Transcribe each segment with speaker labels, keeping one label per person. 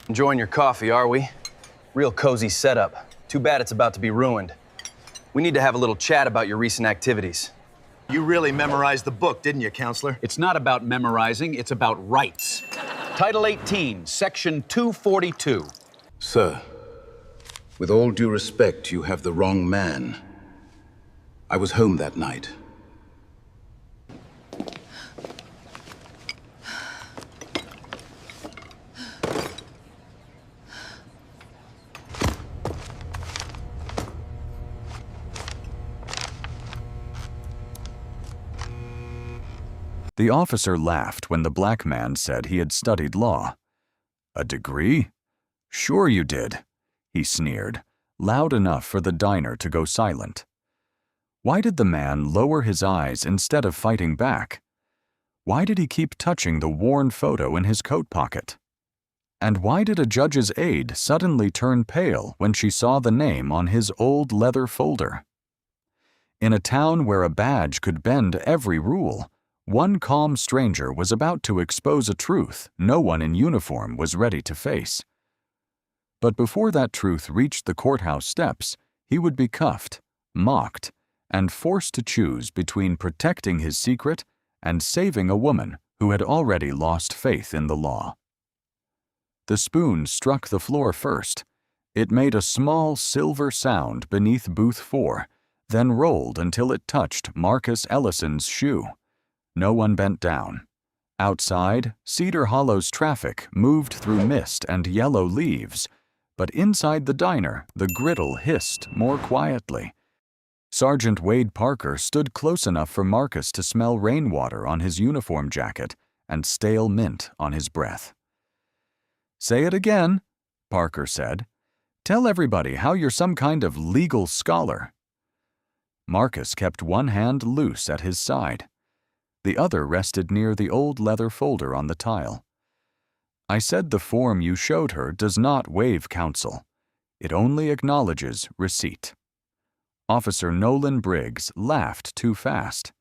Speaker 1: Enjoying your coffee, are we? Real cozy setup. Too bad it's about to be ruined. We need to have a little chat about your recent activities.
Speaker 2: You really memorized the book, didn't you, counselor?
Speaker 3: It's not about memorizing, it's about rights. Title 18, Section 242.
Speaker 4: Sir, with all due respect, you have the wrong man. I was home that night.
Speaker 5: The officer laughed when the black man said he had studied law. "A degree? Sure you did," he sneered, loud enough for the diner to go silent. Why did the man lower his eyes instead of fighting back? Why did he keep touching the worn photo in his coat pocket? And why did a judge's aide suddenly turn pale when she saw the name on his old leather folder? In a town where a badge could bend every rule, one calm stranger was about to expose a truth no one in uniform was ready to face. But before that truth reached the courthouse steps, he would be cuffed, mocked, and forced to choose between protecting his secret and saving a woman who had already lost faith in the law. The spoon struck the floor first. It made a small silver sound beneath booth 4, then rolled until it touched Marcus Ellison's shoe. No one bent down. Outside, Cedar Hollow's traffic moved through mist and yellow leaves, but inside the diner, the griddle hissed more quietly. Sergeant Wade Parker stood close enough for Marcus to smell rainwater on his uniform jacket and stale mint on his breath. "Say it again," Parker said. "Tell everybody how you're some kind of legal scholar." Marcus kept one hand loose at his side. The other rested near the old leather folder on the tile. "I said the form you showed her does not waive counsel. It only acknowledges receipt." Officer Nolan Briggs laughed too fast.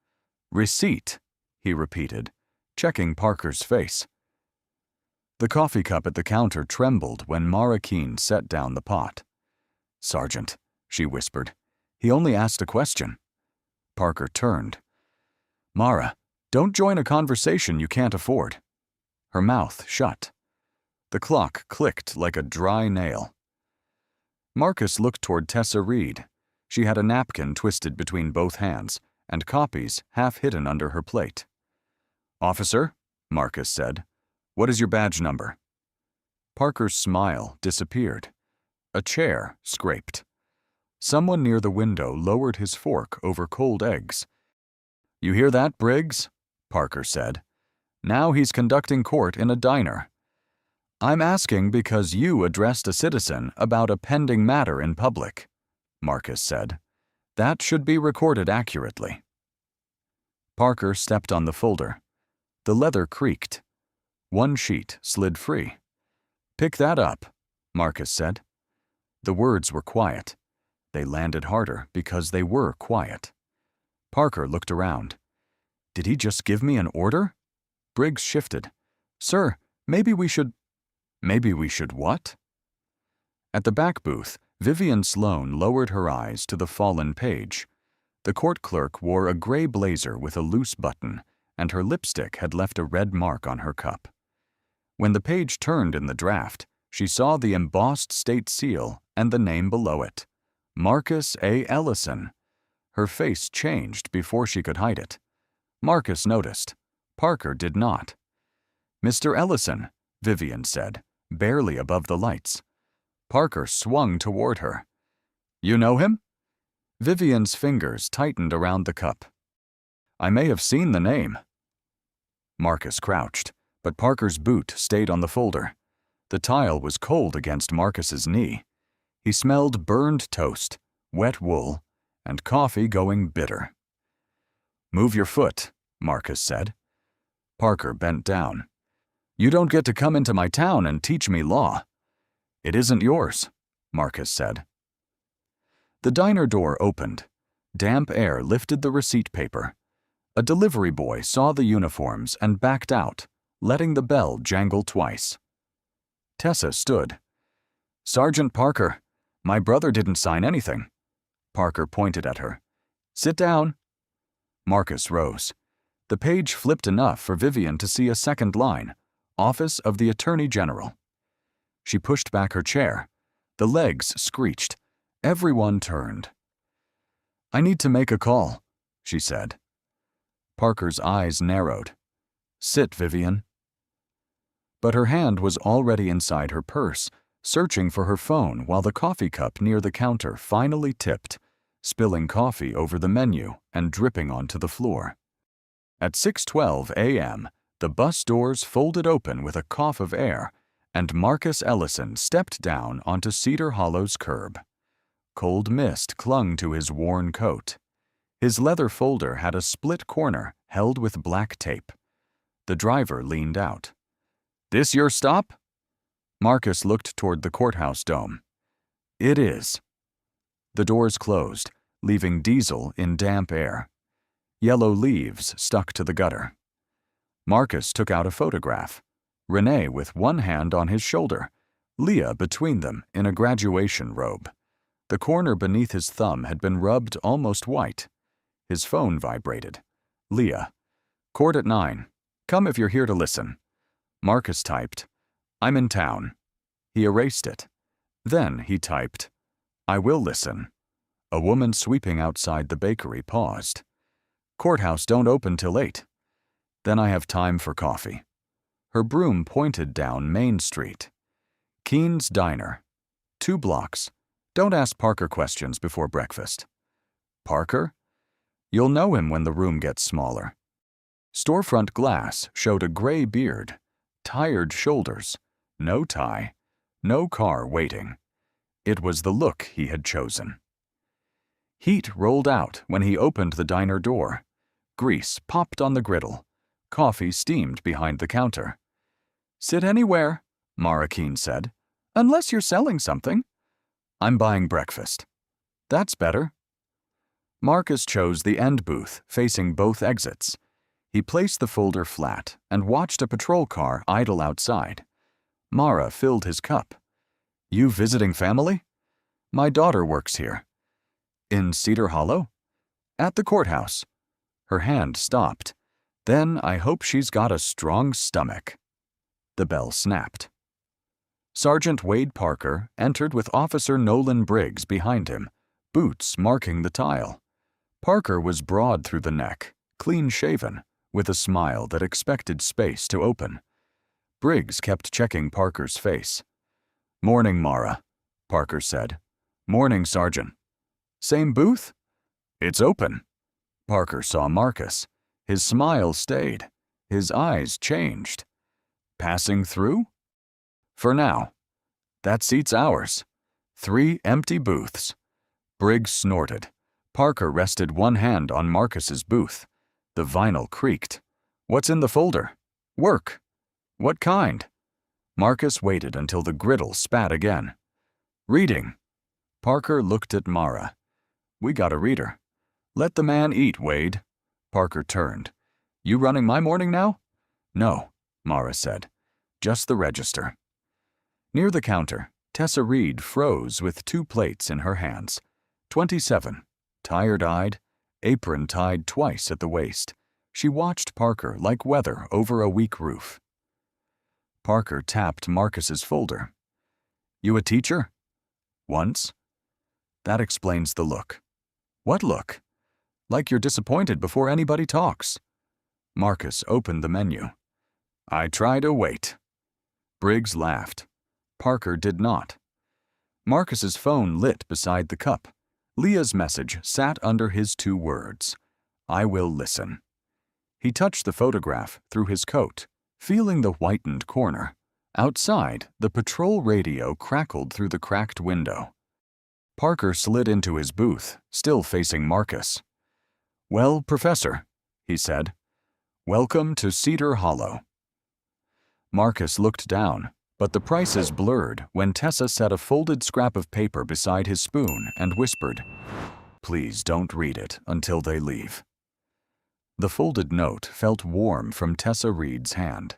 Speaker 5: "Receipt," he repeated, checking Parker's face. The coffee cup at the counter trembled when Mara Keene set down the pot. "Sergeant," she whispered, "he only asked a question." Parker turned. "Mara, don't join a conversation you can't afford." Her mouth shut. The clock clicked like a dry nail. Marcus looked toward Tessa Reed. She had a napkin twisted between both hands, and copies half hidden under her plate. "Officer," Marcus said, "what is your badge number?" Parker's smile disappeared. A chair scraped. Someone near the window lowered his fork over cold eggs. "You hear that, Briggs?" Parker said. "Now he's conducting court in a diner." "I'm asking because you addressed a citizen about a pending matter in public," Marcus said. "That should be recorded accurately." Parker stepped on the folder. The leather creaked. One sheet slid free. "Pick that up," Marcus said. The words were quiet. They landed harder because they were quiet. Parker looked around. Did he just give me an order? Briggs shifted. "Sir, maybe we should—" "Maybe we should what?" At the back booth, Vivian Sloane lowered her eyes to the fallen page. The court clerk wore a gray blazer with a loose button, and her lipstick had left a red mark on her cup. When the page turned in the draft, she saw the embossed state seal and the name below it, Marcus A. Ellison. Her face changed before she could hide it. Marcus noticed. Parker did not. "Mr. Ellison," Vivian said, barely above the lights. Parker swung toward her. "You know him?" Vivian's fingers tightened around the cup. "I may have seen the name." Marcus crouched, but Parker's boot stayed on the folder. The tile was cold against Marcus's knee. He smelled burned toast, wet wool, and coffee going bitter. "Move your foot," Marcus said. Parker bent down. "You don't get to come into my town and teach me law." "It isn't yours," Marcus said. The diner door opened. Damp air lifted the receipt paper. A delivery boy saw the uniforms and backed out, letting the bell jangle twice. Tessa stood. "Sergeant Parker, my brother didn't sign anything." Parker pointed at her. "Sit down." Marcus rose. The page flipped enough for Vivian to see a second line, Office of the Attorney General. She pushed back her chair. The legs screeched. Everyone turned. "I need to make a call," she said. Parker's eyes narrowed. "Sit, Vivian." But her hand was already inside her purse, searching for her phone while the coffee cup near the counter finally tipped, spilling coffee over the menu and dripping onto the floor. At 6:12 a.m., the bus doors folded open with a cough of air, and Marcus Ellison stepped down onto Cedar Hollow's curb. Cold mist clung to his worn coat. His leather folder had a split corner held with black tape. The driver leaned out. "This your stop?" Marcus looked toward the courthouse dome. "It is." The doors closed, leaving Diesel in damp air. Yellow leaves stuck to the gutter. Marcus took out a photograph. Renee with one hand on his shoulder, Leah between them in a graduation robe. The corner beneath his thumb had been rubbed almost white. His phone vibrated. Leah. "Court at 9. Come if you're here to listen." Marcus typed, "I'm in town." He erased it. Then he typed, "I will listen." A woman sweeping outside the bakery paused. "Courthouse don't open till 8. Then I have time for coffee." Her broom pointed down Main Street. Keen's Diner. 2 blocks. Don't ask Parker questions before breakfast. Parker? You'll know him when the room gets smaller. Storefront glass showed a gray beard, tired shoulders, no tie, no car waiting. It was the look he had chosen. Heat rolled out when he opened the diner door. Grease popped on the griddle. Coffee steamed behind the counter. "Sit anywhere," Mara Keene said, "unless you're selling something." "I'm buying breakfast." "That's better." Marcus chose the end booth, facing both exits. He placed the folder flat and watched a patrol car idle outside. Mara filled his cup. "You visiting family?" "My daughter works here." "In Cedar Hollow?" "At the courthouse." Her hand stopped. "Then I hope she's got a strong stomach." The bell snapped. Sergeant Wade Parker entered with Officer Nolan Briggs behind him, boots marking the tile. Parker was broad through the neck, clean-shaven, with a smile that expected space to open. Briggs kept checking Parker's face. "Morning, Mara," Parker said. "Morning, Sergeant." "Same booth?" "It's open." Parker saw Marcus. His smile stayed. His eyes changed. "Passing through?" "For now. That seat's ours. 3 empty booths." Briggs snorted. Parker rested one hand on Marcus's booth. The vinyl creaked. "What's in the folder?" "Work." "What kind?" Marcus waited until the griddle spat again. "Reading." Parker looked at Mara. "We got a reader." "Let the man eat, Wade." Parker turned. "You running my morning now?" "No," Mara said. "Just the register." Near the counter, Tessa Reed froze with 2 plates in her hands. 27, tired-eyed, apron tied twice at the waist. She watched Parker like weather over a weak roof. Parker tapped Marcus's folder. "You a teacher?" "Once." "That explains the look." "What look?" "Like you're disappointed before anybody talks." Marcus opened the menu. "I try to wait." Briggs laughed. Parker did not. Marcus's phone lit beside the cup. Leah's message sat under his 2 words. "I will listen." He touched the photograph through his coat, feeling the whitened corner. Outside, the patrol radio crackled through the cracked window. Parker slid into his booth, still facing Marcus. "Well, Professor," he said, "welcome to Cedar Hollow." Marcus looked down, but the prices blurred when Tessa set a folded scrap of paper beside his spoon and whispered, "Please don't read it until they leave." The folded note felt warm from Tessa Reed's hand.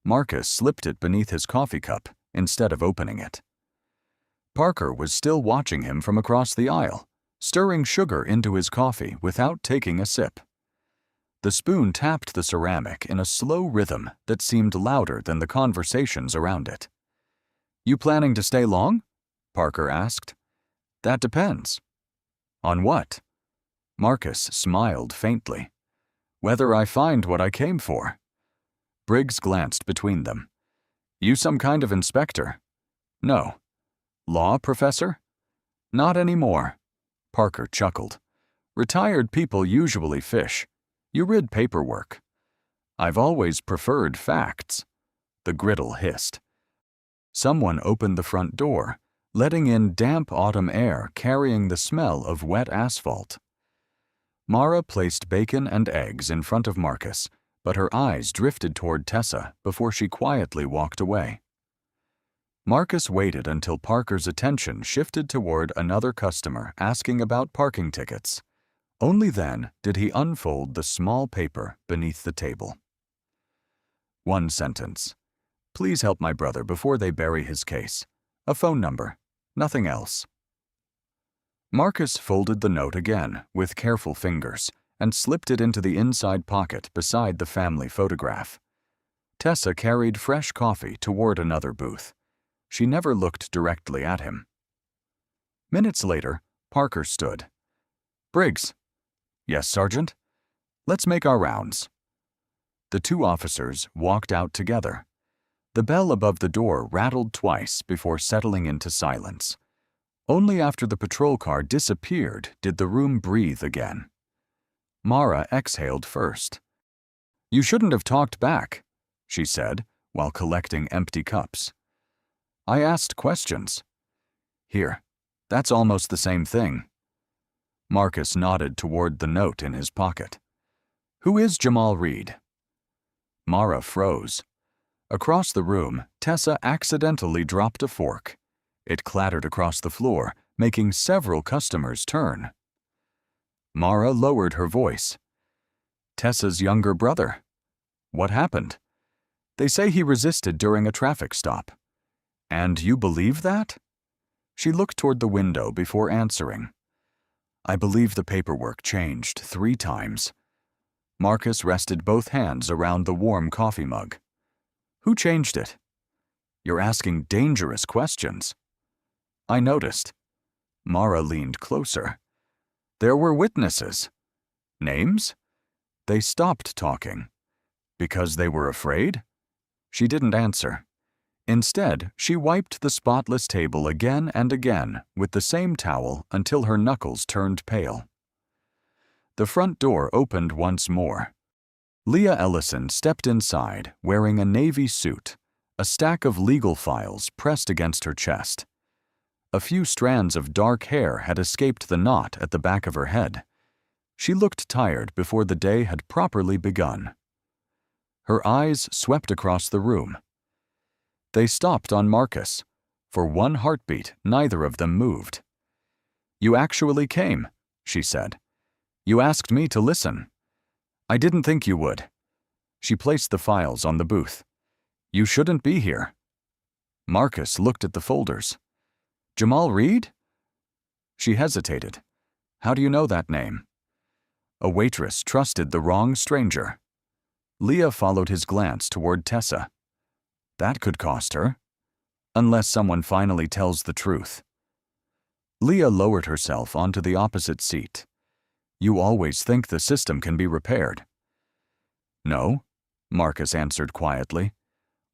Speaker 5: Marcus slipped it beneath his coffee cup instead of opening it. Parker was still watching him from across the aisle, stirring sugar into his coffee without taking a sip. The spoon tapped the ceramic in a slow rhythm that seemed louder than the conversations around it. "You planning to stay long?" Parker asked. "That depends." "On what?" Marcus smiled faintly. "Whether I find what I came for." Briggs glanced between them. "You some kind of inspector?" "No." "Law professor?" "Not anymore." Parker chuckled. "Retired people usually fish. You rid paperwork." "I've always preferred facts." The griddle hissed. Someone opened the front door, letting in damp autumn air carrying the smell of wet asphalt. Mara placed bacon and eggs in front of Marcus, but her eyes drifted toward Tessa before she quietly walked away. Marcus waited until Parker's attention shifted toward another customer asking about parking tickets. Only then did he unfold the small paper beneath the table. One sentence. "Please help my brother before they bury his case. A phone number. Nothing else." Marcus folded the note again with careful fingers and slipped it into the inside pocket beside the family photograph. Tessa carried fresh coffee toward another booth. She never looked directly at him. Minutes later, Parker stood. "Briggs." "Yes, Sergeant?" "Let's make our rounds." The two officers walked out together. The bell above the door rattled twice before settling into silence. Only after the patrol car disappeared did the room breathe again. Mara exhaled first. "You shouldn't have talked back," she said, while collecting empty cups. "I asked questions." "Here, that's almost the same thing." Marcus nodded toward the note in his pocket. "Who is Jamal Reed?" Mara froze. Across the room, Tessa accidentally dropped a fork. It clattered across the floor, making several customers turn. Mara lowered her voice. "Tessa's younger brother. What happened?" "They say he resisted during a traffic stop." "And you believe that?" She looked toward the window before answering. "I believe the paperwork changed 3 times. Marcus rested both hands around the warm coffee mug. "Who changed it?" "You're asking dangerous questions." "I noticed." Mara leaned closer. "There were witnesses." "Names?" "They stopped talking." "Because they were afraid?" She didn't answer. Instead, she wiped the spotless table again and again with the same towel until her knuckles turned pale. The front door opened once more. Leah Ellison stepped inside wearing a navy suit, a stack of legal files pressed against her chest. A few strands of dark hair had escaped the knot at the back of her head. She looked tired before the day had properly begun. Her eyes swept across the room. They stopped on Marcus. For one heartbeat, neither of them moved. "You actually came," she said. "You asked me to listen." "I didn't think you would." She placed the files on the booth. "You shouldn't be here." Marcus looked at the folders. "Jamal Reed?" She hesitated. "How do you know that name?" A waitress trusted the wrong stranger. Leah followed his glance toward Tessa. That could cost her. Unless someone finally tells the truth. Leah lowered herself onto the opposite seat. "You always think the system can be repaired." "No," Marcus answered quietly.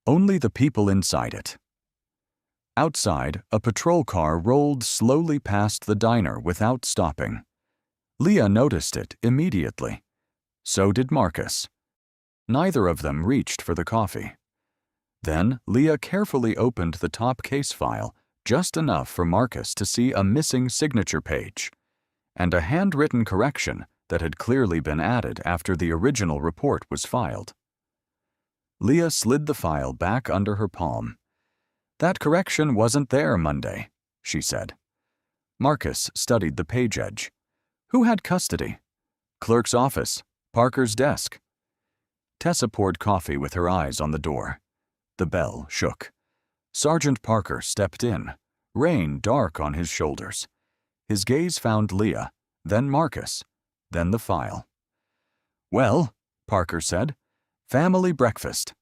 Speaker 5: "Only the people inside it." Outside, a patrol car rolled slowly past the diner without stopping. Leah noticed it immediately. So did Marcus. Neither of them reached for the coffee. Then Leah carefully opened the top case file just enough for Marcus to see a missing signature page and a handwritten correction that had clearly been added after the original report was filed. Leah slid the file back under her palm. "That correction wasn't there Monday," she said. Marcus studied the page edge. "Who had custody?" "Clerk's office. Parker's desk." Tessa poured coffee with her eyes on the door. The bell shook. Sergeant Parker stepped in, rain dark on his shoulders. His gaze found Leah, then Marcus, then the file. "Well," Parker said, "family breakfast."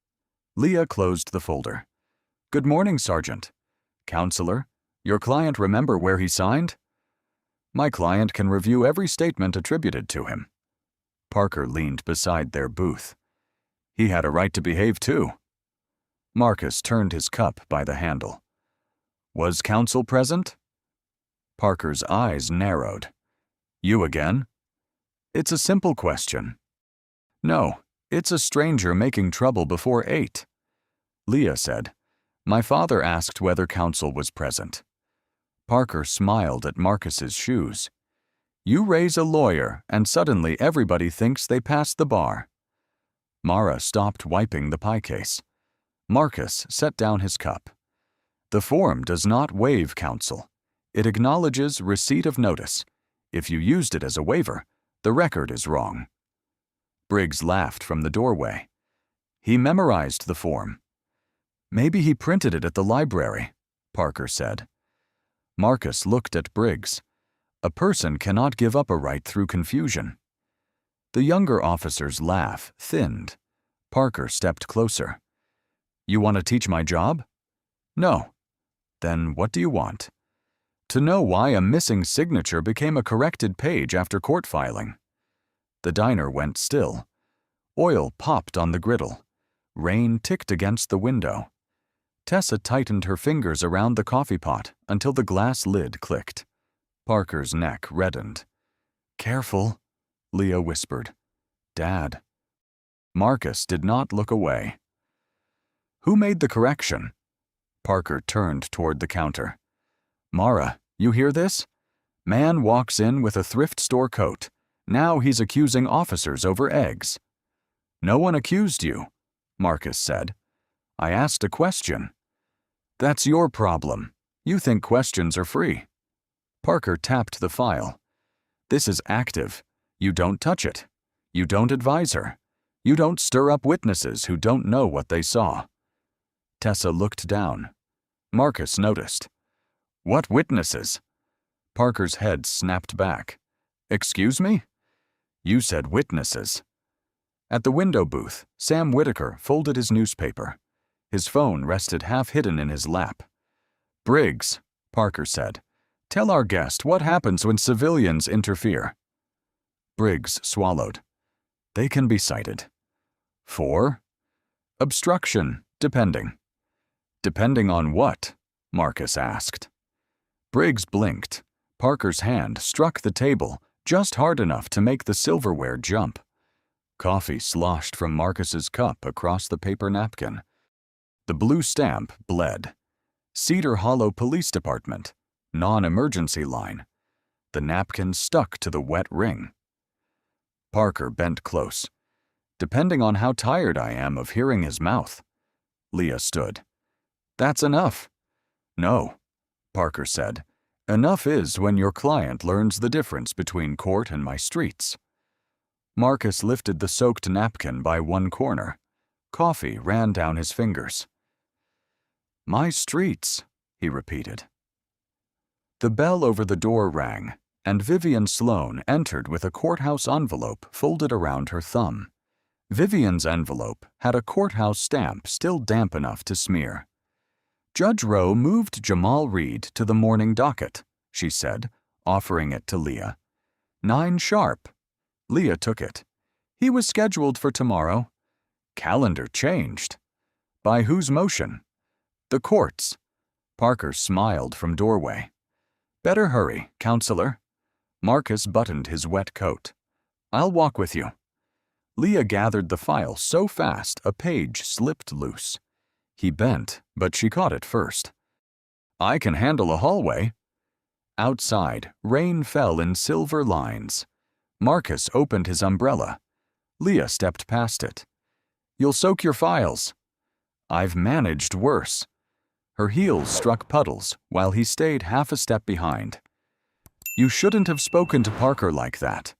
Speaker 5: Leah closed the folder. "Good morning, Sergeant. Counselor, your client remember where he signed?" "My client can review every statement attributed to him." Parker leaned beside their booth. "He had a right to behave too." Marcus turned his cup by the handle. "Was counsel present?" Parker's eyes narrowed. "You again?" "It's a simple question." "No, it's a stranger making trouble before 8. Leah said, "My father asked whether counsel was present." Parker smiled at Marcus's shoes. "You raise a lawyer, and suddenly everybody thinks they passed the bar." Mara stopped wiping the pie case. Marcus set down his cup. "The form does not waive counsel. It acknowledges receipt of notice. If you used it as a waiver, the record is wrong." Briggs laughed from the doorway. "He memorized the form." "Maybe he printed it at the library," Parker said. Marcus looked at Briggs. A person cannot give up a right through confusion. The younger officer's laugh thinned. Parker stepped closer. "You want to teach my job?" "No." "Then what do you want?" "To know why a missing signature became a corrected page after court filing." The diner went still. Oil popped on the griddle. Rain ticked against the window. Tessa tightened her fingers around the coffee pot until the glass lid clicked. Parker's neck reddened. "Careful," Leah whispered. "Dad." Marcus did not look away. "Who made the correction?" Parker turned toward the counter. "Mara, you hear this? Man walks in with a thrift store coat. Now he's accusing officers over eggs." "No one accused you," Marcus said. "I asked a question." "That's your problem. You think questions are free." Parker tapped the file. "This is active. You don't touch it. You don't advise her. You don't stir up witnesses who don't know what they saw." Tessa looked down. Marcus noticed. "What witnesses?" Parker's head snapped back. "Excuse me?" "You said witnesses." At the window booth, Sam Whitaker folded his newspaper. His phone rested half-hidden in his lap. "Briggs," Parker said, "tell our guest what happens when civilians interfere." Briggs swallowed. "They can be cited." "For?" "Obstruction, depending." "Depending on what?" Marcus asked. Briggs blinked. Parker's hand struck the table just hard enough to make the silverware jump. Coffee sloshed from Marcus's cup across the paper napkin. The blue stamp bled. Cedar Hollow Police Department, non-emergency line. The napkin stuck to the wet ring. Parker bent close. "Depending on how tired I am of hearing his mouth." Leah stood. "That's enough." "No," Parker said. "Enough is when your client learns the difference between court and my streets." Marcus lifted the soaked napkin by one corner. Coffee ran down his fingers. "My streets," he repeated. The bell over the door rang, and Vivian Sloane entered with a courthouse envelope folded around her thumb. Vivian's envelope had a courthouse stamp still damp enough to smear. "Judge Rowe moved Jamal Reed to the morning docket," she said, offering it to Leah. 9 sharp. Leah took it. "He was scheduled for tomorrow." Calendar changed. "By whose motion?" "The court's." Parker smiled from doorway. "Better hurry, counselor." Marcus buttoned his wet coat. "I'll walk with you." Leah gathered the file so fast a page slipped loose. He bent, but she caught it first. "I can handle a hallway." Outside, rain fell in silver lines. Marcus opened his umbrella. Leah stepped past it. "You'll soak your files." "I've managed worse." Her heels struck puddles while he stayed half a step behind. "You shouldn't have spoken to Parker like that,"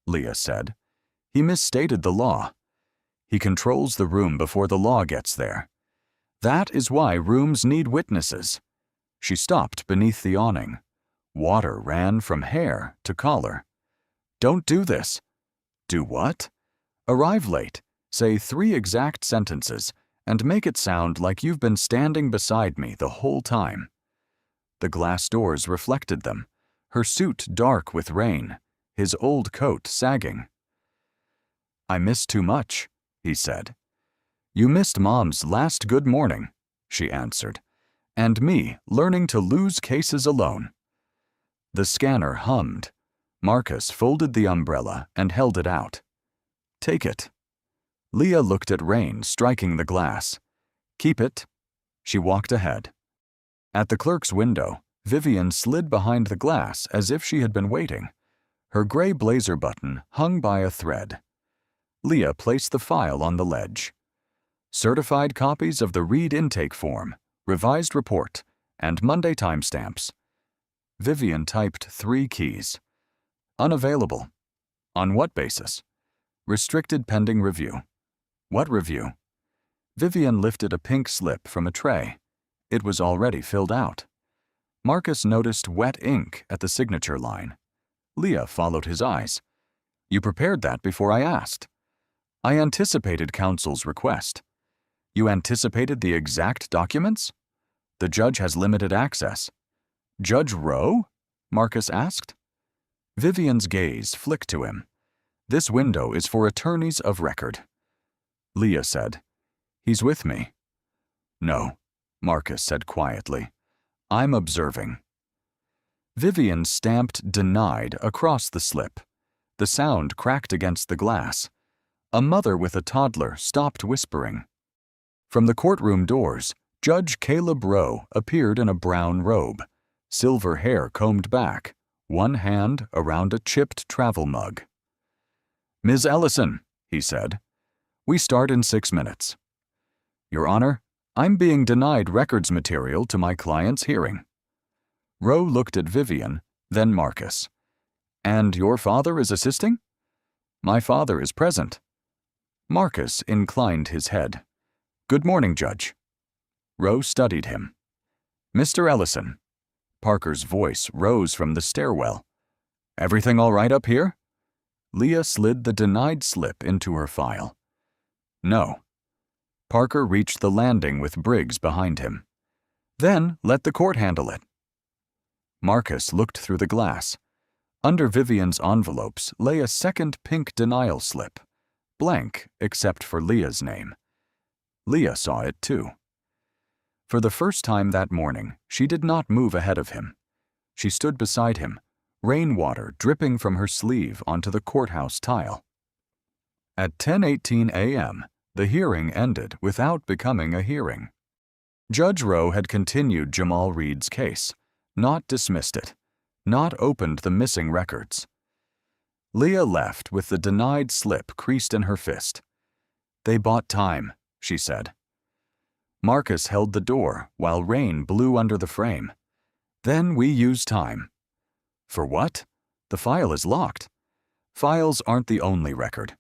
Speaker 5: Leah said. "He misstated the law. He controls the room before the law gets there." That is why rooms need witnesses. She stopped beneath the awning. Water ran from hair to collar. Don't do this. Do what? Arrive late, say 3 exact sentences, and make it sound like you've been standing beside me the whole time. The glass doors reflected them, her suit dark with rain, his old coat sagging. I missed too much, he said. You missed Mom's last good morning, she answered, and me learning to lose cases alone. The scanner hummed. Marcus folded the umbrella and held it out. Take it. Leah looked at rain striking the glass. Keep it. She walked ahead. At the clerk's window, Vivian slid behind the glass as if she had been waiting. Her gray blazer button hung by a thread. Leah placed the file on the ledge. Certified copies of the Reed intake form, revised report, and Monday timestamps. Vivian typed 3 keys. Unavailable. On what basis? Restricted pending review. What review? Vivian lifted a pink slip from a tray. It was already filled out. Marcus noticed wet ink at the signature line. Leah followed his eyes. You prepared that before I asked. I anticipated counsel's request. You anticipated the exact documents? The judge has limited access. Judge Rowe? Marcus asked. Vivian's gaze flicked to him. This window is for attorneys of record. Leah said, He's with me. No, Marcus said quietly. I'm observing. Vivian stamped denied across the slip. The sound cracked against the glass. A mother with a toddler stopped whispering. From the courtroom doors, Judge Caleb Rowe appeared in a brown robe, silver hair combed back, one hand around a chipped travel mug. Ms. Ellison, he said, we start in 6 minutes. Your Honor, I'm being denied records material to my client's hearing. Rowe looked at Vivian, then Marcus. And your father is assisting? My father is present. Marcus inclined his head. Good morning, Judge. Rowe studied him. Mr. Ellison. Parker's voice rose from the stairwell. Everything all right up here? Leah slid the denied slip into her file. No. Parker reached the landing with Briggs behind him. Then let the court handle it. Marcus looked through the glass. Under Vivian's envelopes lay a second pink denial slip, blank except for Leah's name. Leah saw it too. For the first time that morning, she did not move ahead of him. She stood beside him, rainwater dripping from her sleeve onto the courthouse tile. At 10:18 a.m., the hearing ended without becoming a hearing. Judge Rowe had continued Jamal Reed's case, not dismissed it, not opened the missing records. Leah left with the denied slip creased in her fist. They bought time, she said. Marcus held the door while rain blew under the frame. Then we used time. For what? The file is locked. Files aren't the only record.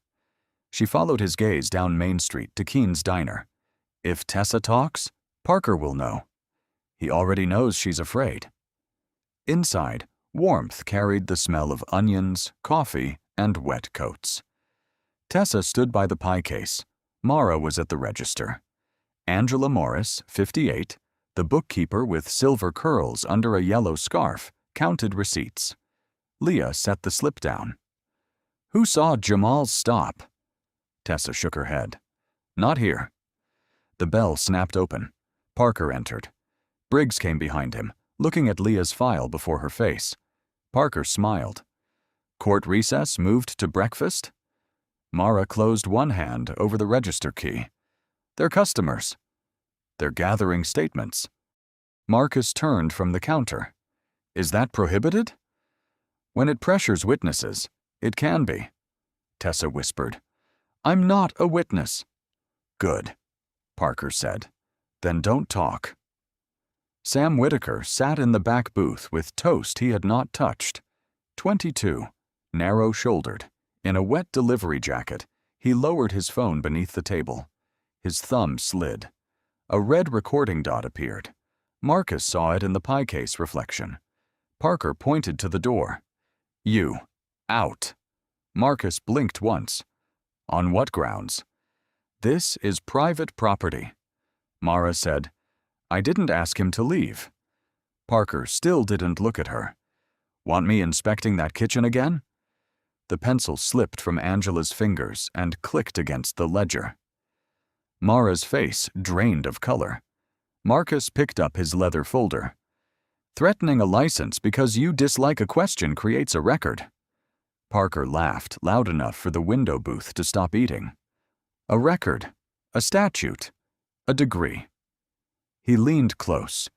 Speaker 5: She followed his gaze down Main Street to Keene's Diner. If Tessa talks, Parker will know. He already knows she's afraid. Inside, warmth carried the smell of onions, coffee, and wet coats. Tessa stood by the pie case. Mara was at the register. Angela Morris, 58, the bookkeeper with silver curls under a yellow scarf, counted receipts. Leah set the slip down. Who saw Jamal stop? Tessa shook her head. Not here. The bell snapped open. Parker entered. Briggs came behind him, looking at Leah's file before her face. Parker smiled. Court recess moved to breakfast? Mara closed one hand over the register key. They're customers. They're gathering statements. Marcus turned from the counter. Is that prohibited? When it pressures witnesses, it can be. Tessa whispered. I'm not a witness. Good, Parker said. Then don't talk. Sam Whitaker sat in the back booth with toast he had not touched. 22, narrow-shouldered, in a wet delivery jacket, he lowered his phone beneath the table. His thumb slid. A red recording dot appeared. Marcus saw it in the pie case reflection. Parker pointed to the door. "You. Out." Marcus blinked once. "On what grounds?" "This is private property." Mara said, "I didn't ask him to leave." Parker still didn't look at her. "Want me inspecting that kitchen again?" The pencil slipped from Angela's fingers and clicked against the ledger. Mara's face drained of color. Marcus picked up his leather folder. "Threatening a license because you dislike a question creates a record." Parker laughed loud enough for the window booth to stop eating. "A record, a statute, a degree." He leaned close.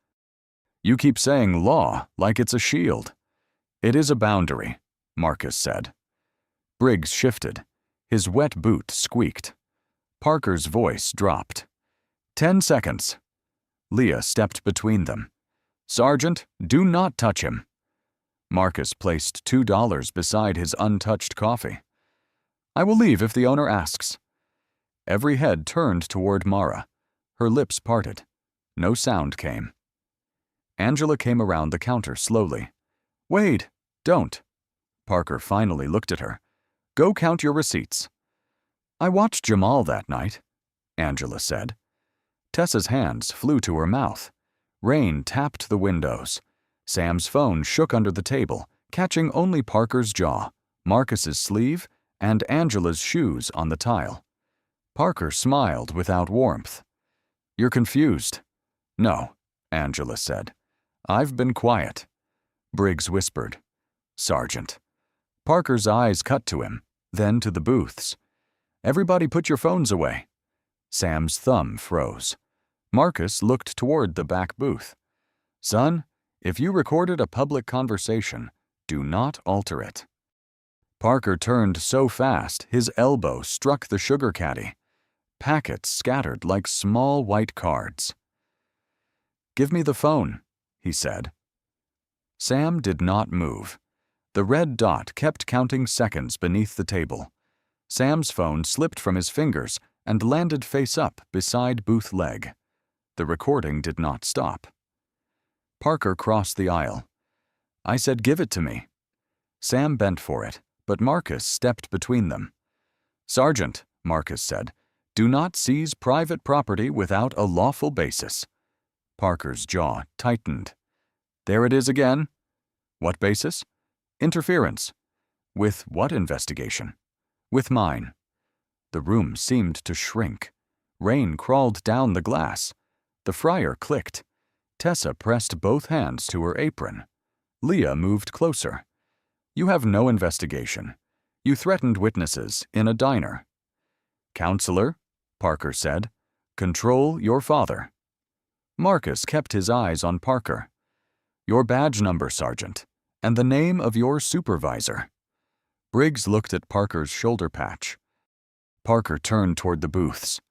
Speaker 5: "You keep saying law like it's a shield." "It is a boundary," Marcus said. Briggs shifted. His wet boot squeaked. Parker's voice dropped. 10 seconds. Leah stepped between them. "Sergeant, do not touch him." Marcus placed $2 beside his untouched coffee. "I will leave if the owner asks." Every head turned toward Mara. Her lips parted. No sound came. Angela came around the counter slowly. "Wade, don't." Parker finally looked at her. "Go count your receipts." "I watched Jamal that night," Angela said. Tessa's hands flew to her mouth. Rain tapped the windows. Sam's phone shook under the table, catching only Parker's jaw, Marcus's sleeve, and Angela's shoes on the tile. Parker smiled without warmth. "You're confused." "No," Angela said. "I've been quiet." Briggs whispered, "Sergeant." Parker's eyes cut to him, then to the booths. "Everybody put your phones away." Sam's thumb froze. Marcus looked toward the back booth. "Son, if you recorded a public conversation, do not alter it." Parker turned so fast his elbow struck the sugar caddy. Packets scattered like small white cards. "Give me the phone," he said. Sam did not move. The red dot kept counting seconds beneath the table. Sam's phone slipped from his fingers and landed face up beside booth leg. The recording did not stop. Parker crossed the aisle. "I said give it to me." Sam bent for it, but Marcus stepped between them. "Sergeant," Marcus said, "do not seize private property without a lawful basis." Parker's jaw tightened. "There it is again." "What basis?" "Interference." "With what investigation?" "With mine." The room seemed to shrink. Rain crawled down the glass. The fryer clicked. Tessa pressed both hands to her apron. Leah moved closer. "You have no investigation. You threatened witnesses in a diner." "Counselor," Parker said, "control your father." Marcus kept his eyes on Parker. "Your badge number, Sergeant, and the name of your supervisor." Briggs looked at Parker's shoulder patch. Parker turned toward the booths.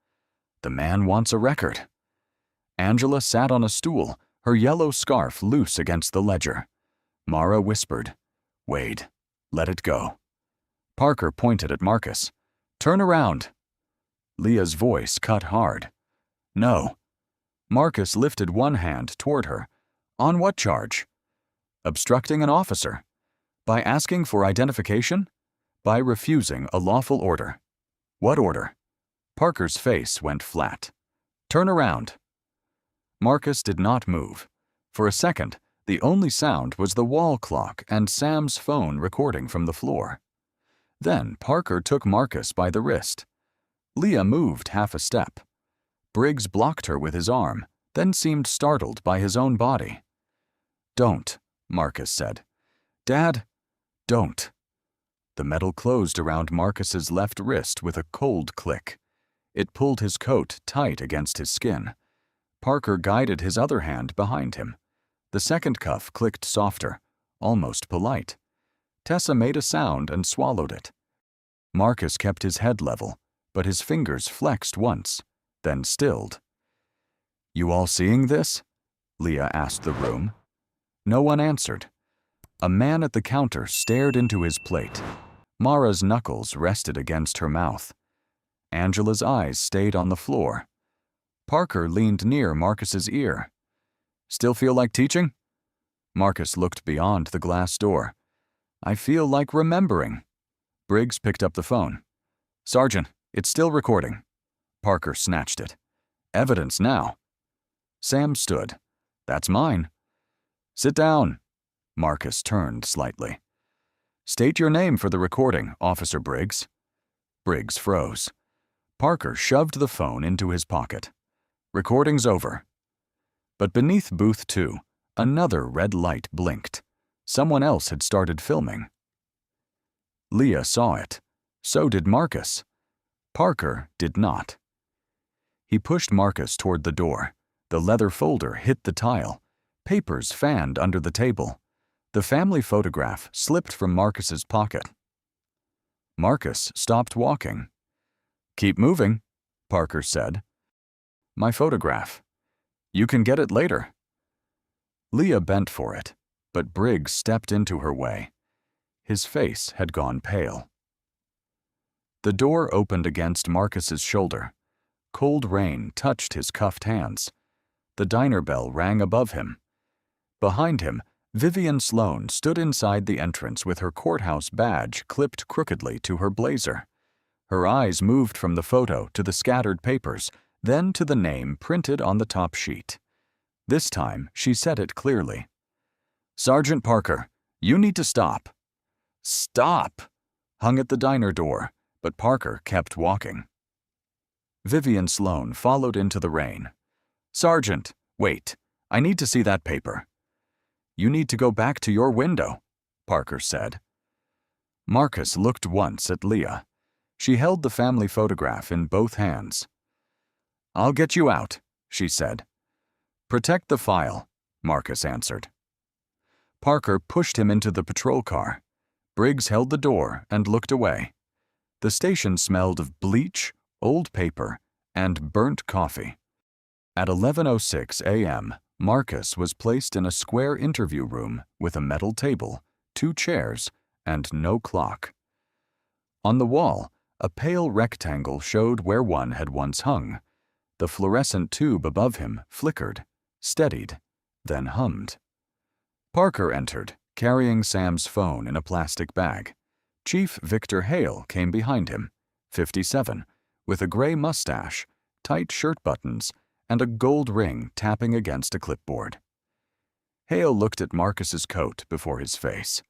Speaker 5: "The man wants a record." Angela sat on a stool, her yellow scarf loose against the ledger. Mara whispered, "Wade, let it go." Parker pointed at Marcus. "Turn around." Leah's voice cut hard. "No." Marcus lifted one hand toward her. "On what charge?" "Obstructing an officer." "By asking for identification?" "By refusing a lawful order." "What order?" Parker's face went flat. "Turn around." Marcus did not move. For a second, the only sound was the wall clock and Sam's phone recording from the floor. Then Parker took Marcus by the wrist. Leah moved half a step. Briggs blocked her with his arm, then seemed startled by his own body. "Don't," Marcus said. "Dad, don't." The metal closed around Marcus's left wrist with a cold click. It pulled his coat tight against his skin. Parker guided his other hand behind him. The second cuff clicked softer, almost polite. Tessa made a sound and swallowed it. Marcus kept his head level, but his fingers flexed once, then stilled. "You all seeing this?" Leah asked the room. No one answered. A man at the counter stared into his plate. Mara's knuckles rested against her mouth. Angela's eyes stayed on the floor. Parker leaned near Marcus's ear. "Still feel like teaching?" Marcus looked beyond the glass door. "I feel like remembering." Briggs picked up the phone. "Sergeant, it's still recording." Parker snatched it. "Evidence now." Sam stood. "That's mine." "Sit down." Marcus turned slightly. "State your name for the recording, Officer Briggs." Briggs froze. Parker shoved the phone into his pocket. "Recording's over." But beneath booth 2, another red light blinked. Someone else had started filming. Leah saw it. So did Marcus. Parker did not. He pushed Marcus toward the door. The leather folder hit the tile. Papers fanned under the table. The family photograph slipped from Marcus's pocket. Marcus stopped walking. "Keep moving," Parker said. "My photograph. You can get it later." Leah bent for it, but Briggs stepped into her way. His face had gone pale. The door opened against Marcus's shoulder. Cold rain touched his cuffed hands. The diner bell rang above him. Behind him, Vivian Sloane stood inside the entrance with her courthouse badge clipped crookedly to her blazer. Her eyes moved from the photo to the scattered papers, then to the name printed on the top sheet. This time, she said it clearly. "Sergeant Parker, you need to stop." "Stop!" hung at the diner door, but Parker kept walking. Vivian Sloane followed into the rain. "Sergeant, wait. I need to see that paper." "You need to go back to your window," Parker said. Marcus looked once at Leah. She held the family photograph in both hands. "I'll get you out," she said. "Protect the file," Marcus answered. Parker pushed him into the patrol car. Briggs held the door and looked away. The station smelled of bleach, old paper, and burnt coffee. At 11:06 a.m., Marcus was placed in a square interview room with a metal table, 2 chairs, and no clock. On the wall, a pale rectangle showed where one had once hung. The fluorescent tube above him flickered, steadied, then hummed. Parker entered, carrying Sam's phone in a plastic bag. Chief Victor Hale came behind him, 57, with a gray mustache, tight shirt buttons, and a gold ring tapping against a clipboard. Hale looked at Marcus's coat before his face.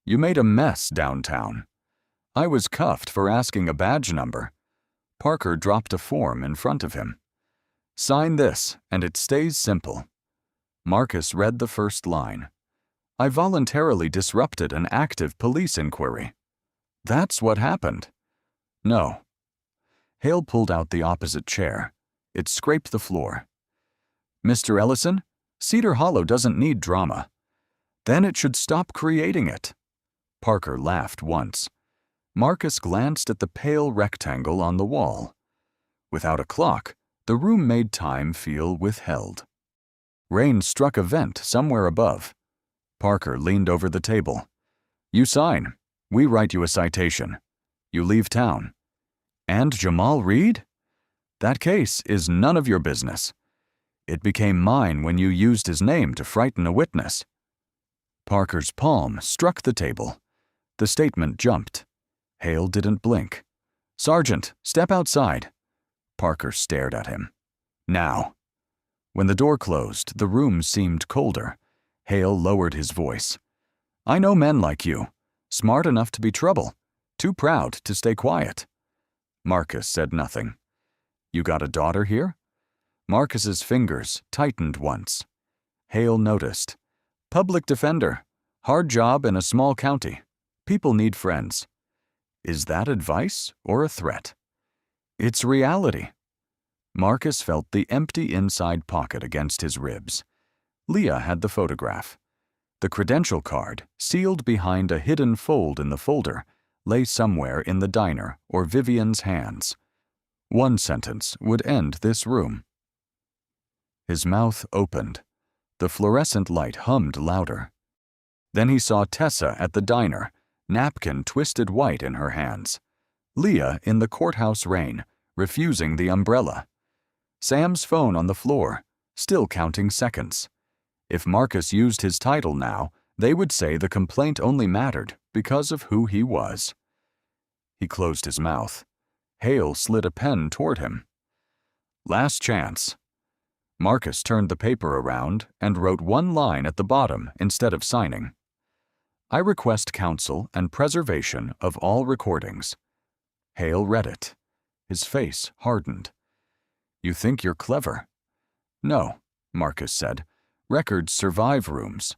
Speaker 5: "You made a mess downtown." "I was cuffed for asking a badge number." Parker dropped a form in front of him. "Sign this, and it stays simple." Marcus read the first line. "I voluntarily disrupted an active police inquiry." "That's what happened." "No." Hale pulled out the opposite chair. It scraped the floor. "Mr. Ellison, Cedar Hollow doesn't need drama." "Then it should stop creating it." Parker laughed once. Marcus glanced at the pale rectangle on the wall. Without a clock, the room made time feel withheld. Rain struck a vent somewhere above. Parker leaned over the table. "You sign. We write you a citation. You leave town." "And Jamal Reed? That case is none of your business. It became mine when you used his name to frighten a witness." Parker's palm struck the table. The statement jumped. Hale didn't blink. "Sergeant, step outside." Parker stared at him. "Now." When the door closed, the room seemed colder. Hale lowered his voice. "I know men like you. Smart enough to be trouble. Too proud to stay quiet." Marcus said nothing. "You got a daughter here?" Marcus's fingers tightened once. Hale noticed. "Public defender. Hard job in a small county. People need friends." Is that advice or a threat? It's reality. Marcus felt the empty inside pocket against his ribs. Leah had the photograph. The credential card, sealed behind a hidden fold in the folder, lay somewhere in the diner or Vivian's hands. One sentence would end this room. His mouth opened. The fluorescent light hummed louder. Then he saw Tessa at the diner, napkin twisted white in her hands. Leah in the courthouse rain, refusing the umbrella. Sam's phone on the floor, still counting seconds. If Marcus used his title now, they would say the complaint only mattered because of who he was. He closed his mouth. Hale slid a pen toward him. Last chance. Marcus turned the paper around and wrote one line at the bottom instead of signing. I request counsel and preservation of all recordings. Hale read it. His face hardened. You think you're clever? No, Marcus said. Records survive rooms.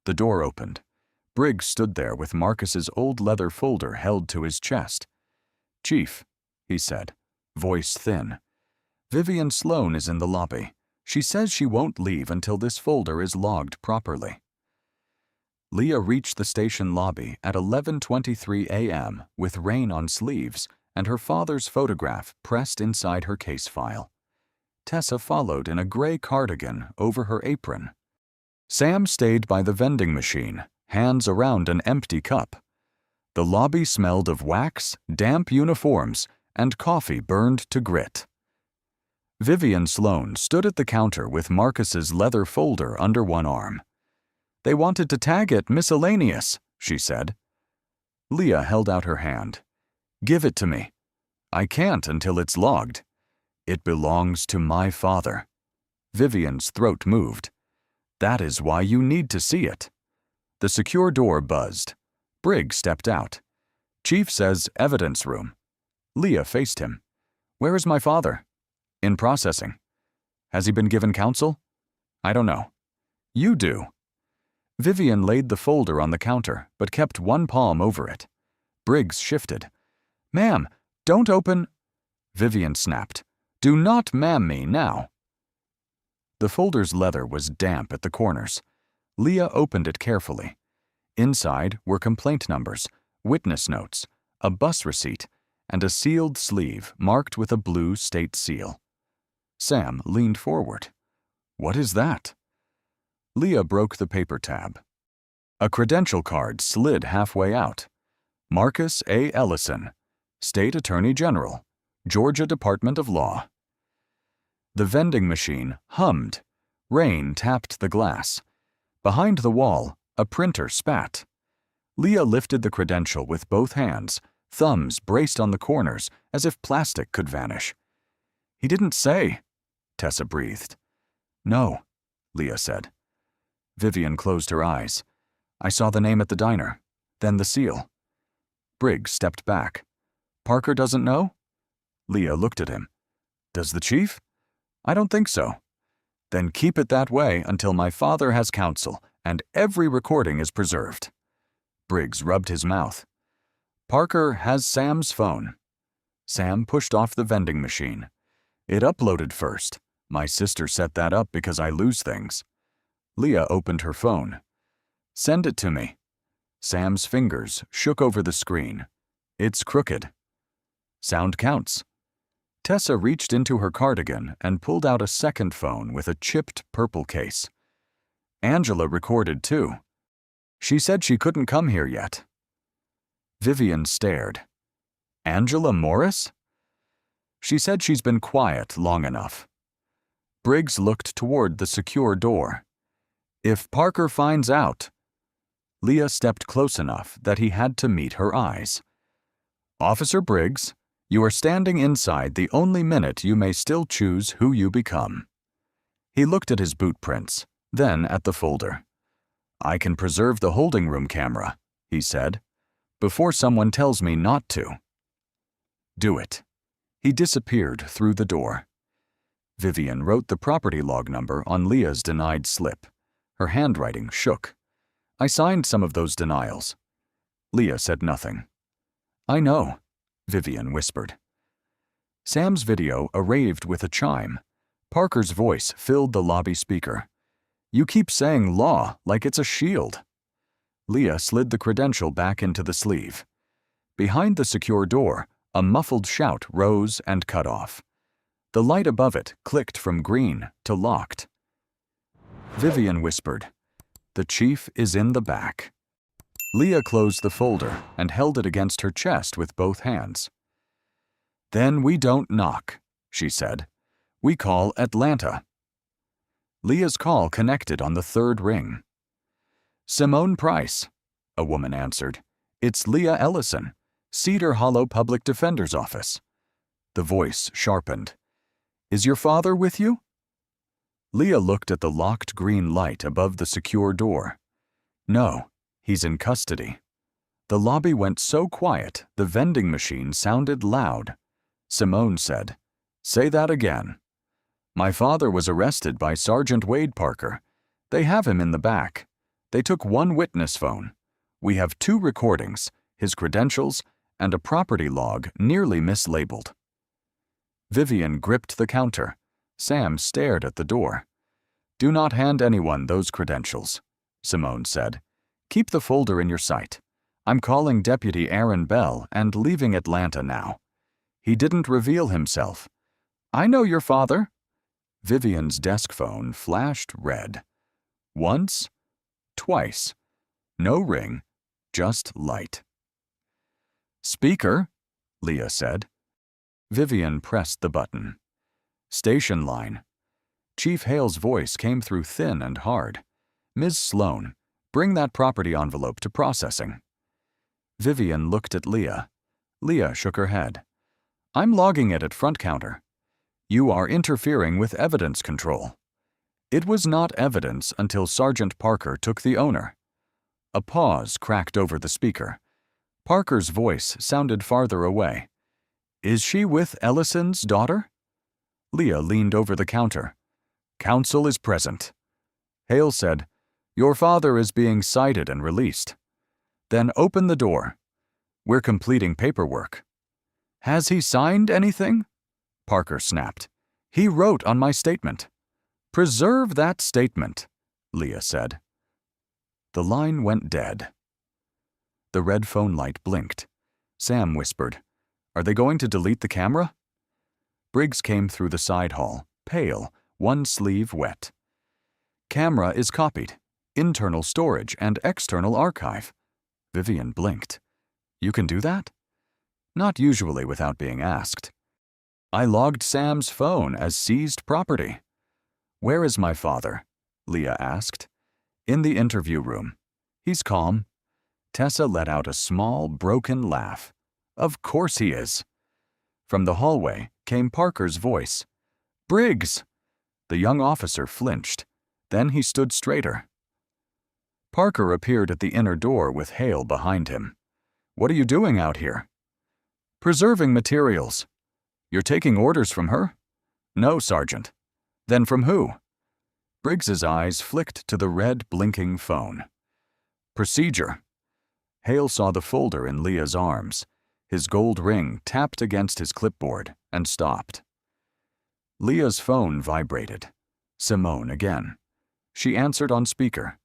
Speaker 5: The door opened. Briggs stood there with Marcus's old leather folder held to his chest. Chief, he said, voice thin. Vivian Sloane is in the lobby. She says she won't leave until this folder is logged properly. Leah reached the station lobby at 11:23 a.m. with rain on sleeves and her father's photograph pressed inside her case file. Tessa followed in a gray cardigan over her apron. Sam stayed by the vending machine, hands around an empty cup. The lobby smelled of wax, damp uniforms, and coffee burned to grit. Vivian Sloane stood at the counter with Marcus's leather folder under one arm. They wanted to tag it miscellaneous, she said. Leah held out her hand. Give it to me. I can't until it's logged. It belongs to my father. Vivian's throat moved. That is why you need to see it. The secure door buzzed. Briggs stepped out. Chief says evidence room. Leah faced him. Where is my father? In processing. Has he been given counsel? I don't know. You do. Vivian laid the folder on the counter, but kept one palm over it. Briggs shifted. Ma'am, don't open. Vivian snapped. Do not ma'am me now. The folder's leather was damp at the corners. Leah opened it carefully. Inside were complaint numbers, witness notes, a bus receipt, and a sealed sleeve marked with a blue state seal. Sam leaned forward. What is that? Leah broke the paper tab. A credential card slid halfway out. Marcus A. Ellison, State Attorney General, Georgia Department of Law. The vending machine hummed. Rain tapped the glass. Behind the wall, a printer spat. Leah lifted the credential with both hands, thumbs braced on the corners as if plastic could vanish. He didn't say, Tessa breathed. No, Leah said. Vivian closed her eyes. I saw the name at the diner, then the seal. Briggs stepped back. Parker doesn't know? Leah looked at him. Does the chief? I don't think so. Then keep it that way until my father has counsel and every recording is preserved. Briggs rubbed his mouth. Parker has Sam's phone. Sam pushed off the vending machine. It uploaded first. My sister set that up because I lose things. Leah opened her phone. Send it to me. Sam's fingers shook over the screen. It's crooked. Sound counts. Tessa reached into her cardigan and pulled out a second phone with a chipped purple case. Angela recorded too. She said she couldn't come here yet. Vivian stared. Angela Morris? She said she's been quiet long enough. Briggs looked toward the secure door. If Parker finds out. Leah stepped close enough that he had to meet her eyes. Officer Briggs, you are standing inside the only minute you may still choose who you become. He looked at his boot prints, then at the folder. I can preserve the holding room camera, he said, before someone tells me not to. Do it. He disappeared through the door. Vivian wrote the property log number on Leah's denied slip. Her handwriting shook. I signed some of those denials. Leah said nothing. I know, Vivian whispered. Sam's video arrayed with a chime. Parker's voice filled the lobby speaker. You keep saying law like it's a shield. Leah slid the credential back into the sleeve. Behind the secure door, a muffled shout rose and cut off. The light above it clicked from green to locked. Vivian whispered, The chief is in the back. Leah closed the folder and held it against her chest with both hands. Then we don't knock, she said. We call Atlanta. Leah's call connected on the third ring. Simone Price, a woman answered. It's Leah Ellison, Cedar Hollow Public Defender's Office. The voice sharpened. Is your father with you? Leah looked at the locked green light above the secure door. No, he's in custody. The lobby went so quiet, the vending machine sounded loud. Simone said, Say that again. My father was arrested by Sergeant Wade Parker. They have him in the back. They took one witness phone. We have 2 recordings, his credentials, and a property log nearly mislabeled. Vivian gripped the counter. Sam stared at the door. Do not hand anyone those credentials, Simone said. Keep the folder in your sight. I'm calling Deputy Aaron Bell and leaving Atlanta now. He didn't reveal himself. I know your father. Vivian's desk phone flashed red. Once, twice. No ring, just light. Speaker, Leah said. Vivian pressed the button. Station line. Chief Hale's voice came through thin and hard. Ms. Sloan, bring that property envelope to processing. Vivian looked at Leah. Leah shook her head. I'm logging it at front counter. You are interfering with evidence control. It was not evidence until Sergeant Parker took the owner. A pause cracked over the speaker. Parker's voice sounded farther away. Is she with Ellison's daughter? Leah leaned over the counter. Counsel is present. Hale said, Your father is being cited and released. Then open the door. We're completing paperwork. Has he signed anything? Parker snapped. He wrote on my statement. Preserve that statement, Leah said. The line went dead. The red phone light blinked. Sam whispered, Are they going to delete the camera? Briggs came through the side hall, pale, one sleeve wet. Camera is copied. Internal storage and external archive. Vivian blinked. You can do that? Not usually without being asked. I logged Sam's phone as seized property. Where is my father? Leah asked. In the interview room. He's calm. Tessa let out a small, broken laugh. Of course he is. From the hallway came Parker's voice. Briggs! The young officer flinched. Then he stood straighter. Parker appeared at the inner door with Hale behind him. What are you doing out here? Preserving materials. You're taking orders from her? No, Sergeant. Then from who? Briggs's eyes flicked to the red, blinking phone. Procedure. Hale saw the folder in Leah's arms. His gold ring tapped against his clipboard and stopped. Leah's phone vibrated. Simone again. She answered on speaker.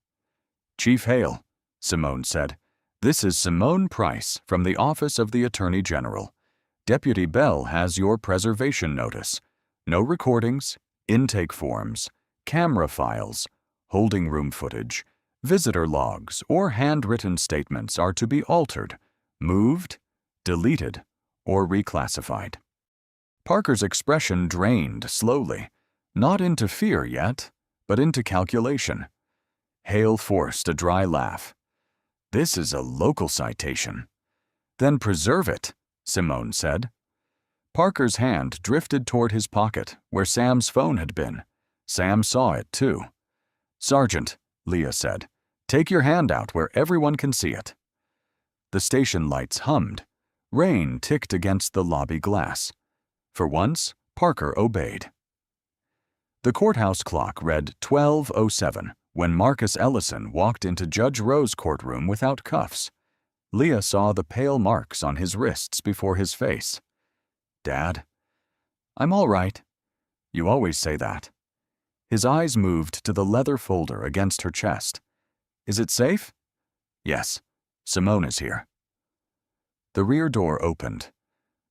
Speaker 5: Chief Hale, Simone said. This is Simone Price from the Office of the Attorney General. Deputy Bell has your preservation notice. No recordings, intake forms, camera files, holding room footage, visitor logs, or handwritten statements are to be altered, moved, deleted, or reclassified. Parker's expression drained slowly, not into fear yet, but into calculation. Hale forced a dry laugh. This is a local citation. Then preserve it, Simone said. Parker's hand drifted toward his pocket, where Sam's phone had been. Sam saw it, too. Sergeant, Leah said, take your hand out where everyone can see it. The station lights hummed. Rain ticked against the lobby glass. For once, Parker obeyed. The courthouse clock read 12:07 when Marcus Ellison walked into Judge Rowe's courtroom without cuffs. Leah saw the pale marks on his wrists before his face. Dad? I'm all right. You always say that. His eyes moved to the leather folder against her chest. Is it safe? Yes. Simone is here. The rear door opened.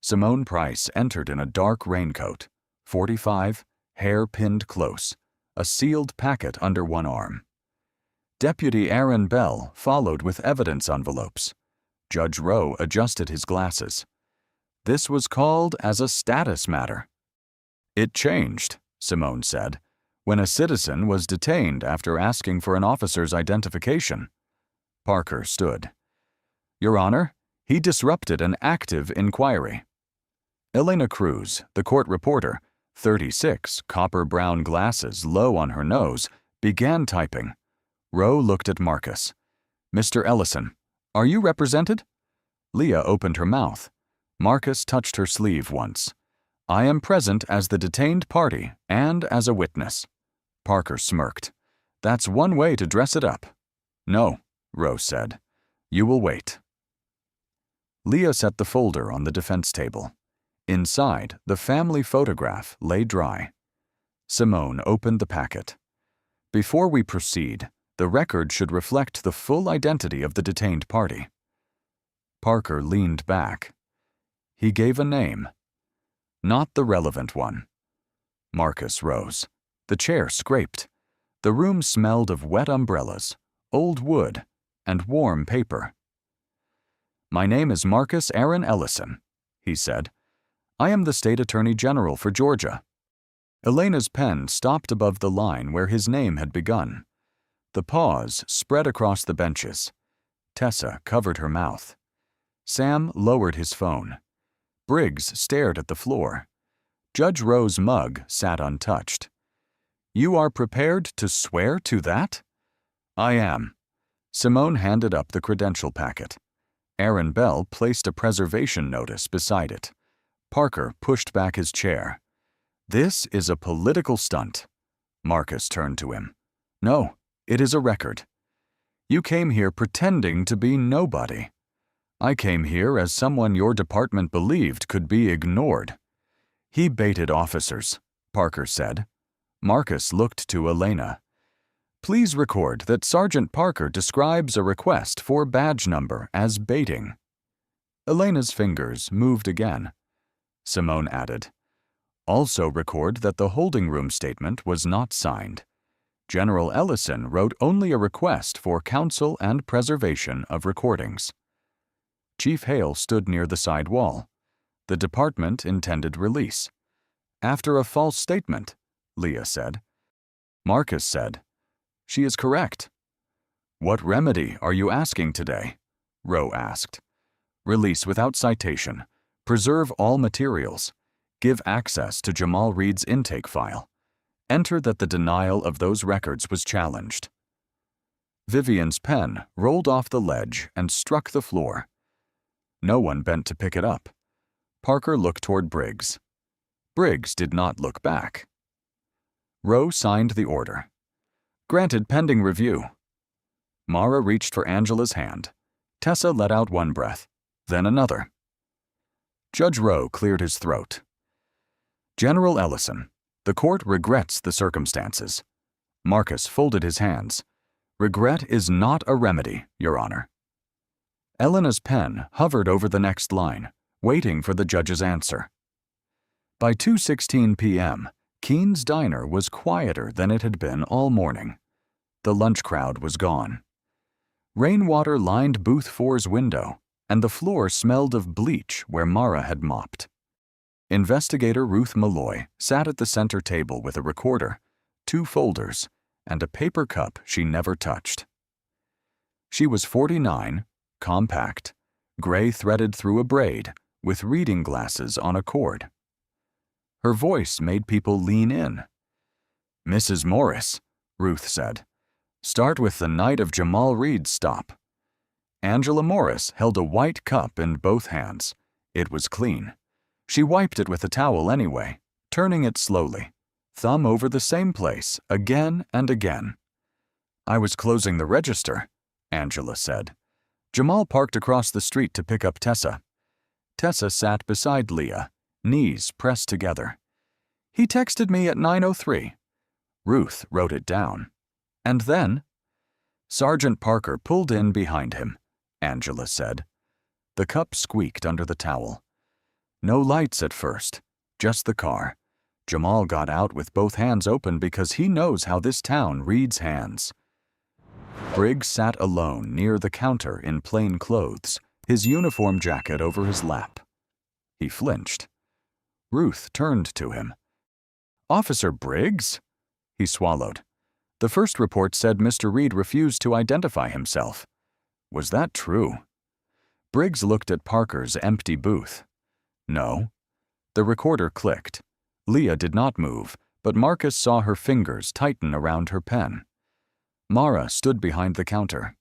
Speaker 5: Simone Price entered in a dark raincoat, 45, hair pinned close, a sealed packet under one arm. Deputy Aaron Bell followed with evidence envelopes. Judge Rowe adjusted his glasses. This was called as a status matter. It changed, Simone said, when a citizen was detained after asking for an officer's identification. Parker stood. Your Honor, he disrupted an active inquiry. Elena Cruz, the court reporter, 36, copper-brown glasses low on her nose, began typing. Rowe looked at Marcus. Mr. Ellison, are you represented? Leah opened her mouth. Marcus touched her sleeve once. I am present as the detained party and as a witness. Parker smirked. That's one way to dress it up. No, Rowe said. You will wait. Leah set the folder on the defense table. Inside, the family photograph lay dry. Simone opened the packet. Before we proceed, the record should reflect the full identity of the detained party. Parker leaned back. He gave a name. Not the relevant one. Marcus rose. The chair scraped. The room smelled of wet umbrellas, old wood, and warm paper. My name is Marcus Aaron Ellison, he said. I am the State Attorney General for Georgia. Elena's pen stopped above the line where his name had begun. The pause spread across the benches. Tessa covered her mouth. Sam lowered his phone. Briggs stared at the floor. Judge Rowe's mug sat untouched. You are prepared to swear to that? I am. Simone handed up the credential packet. Aaron Bell placed a preservation notice beside it. Parker pushed back his chair. This is a political stunt. Marcus turned to him. No, it is a record. You came here pretending to be nobody. I came here as someone your department believed could be ignored. He baited officers, Parker said. Marcus looked to Elena. Please record that Sergeant Parker describes a request for badge number as baiting. Elena's fingers moved again. Simone added, also record that the holding room statement was not signed. General Ellison wrote only a request for counsel and preservation of recordings. Chief Hale stood near the side wall. The department intended release. After a false statement, Leah said. Marcus said, she is correct. What remedy are you asking today? Rowe asked. Release without citation. Preserve all materials. Give access to Jamal Reed's intake file. Enter that the denial of those records was challenged. Vivian's pen rolled off the ledge and struck the floor. No one bent to pick it up. Parker looked toward Briggs. Briggs did not look back. Rowe signed the order. Granted pending review. Mara reached for Angela's hand. Tessa let out one breath, then another. Judge Rowe cleared his throat. General Ellison, the court regrets the circumstances. Marcus folded his hands. Regret is not a remedy, Your Honor. Elena's pen hovered over the next line, waiting for the judge's answer. By 2:16 p.m., Keene's Diner was quieter than it had been all morning. The lunch crowd was gone. Rainwater lined Booth 4's window, and the floor smelled of bleach where Mara had mopped. Investigator Ruth Malloy sat at the center table with a recorder, 2 folders, and a paper cup she never touched. She was 49, compact, gray threaded through a braid, with reading glasses on a cord. Her voice made people lean in. Mrs. Morris, Ruth said, start with the night of Jamal Reed's stop. Angela Morris held a white cup in both hands. It was clean. She wiped it with a towel anyway, turning it slowly, thumb over the same place again and again. I was closing the register, Angela said. Jamal parked across the street to pick up Tessa. Tessa sat beside Leah, knees pressed together. He texted me at 9:03. Ruth wrote it down. And then? Sergeant Parker pulled in behind him, Angela said. The cup squeaked under the towel. No lights at first, just the car. Jamal got out with both hands open because he knows how this town reads hands. Briggs sat alone near the counter in plain clothes, his uniform jacket over his lap. He flinched. Ruth turned to him. Officer Briggs? He swallowed. The first report said Mr. Reed refused to identify himself. Was that true? Briggs looked at Parker's empty booth. No. The recorder clicked. Leah did not move, but Marcus saw her fingers tighten around her pen. Mara stood behind the counter.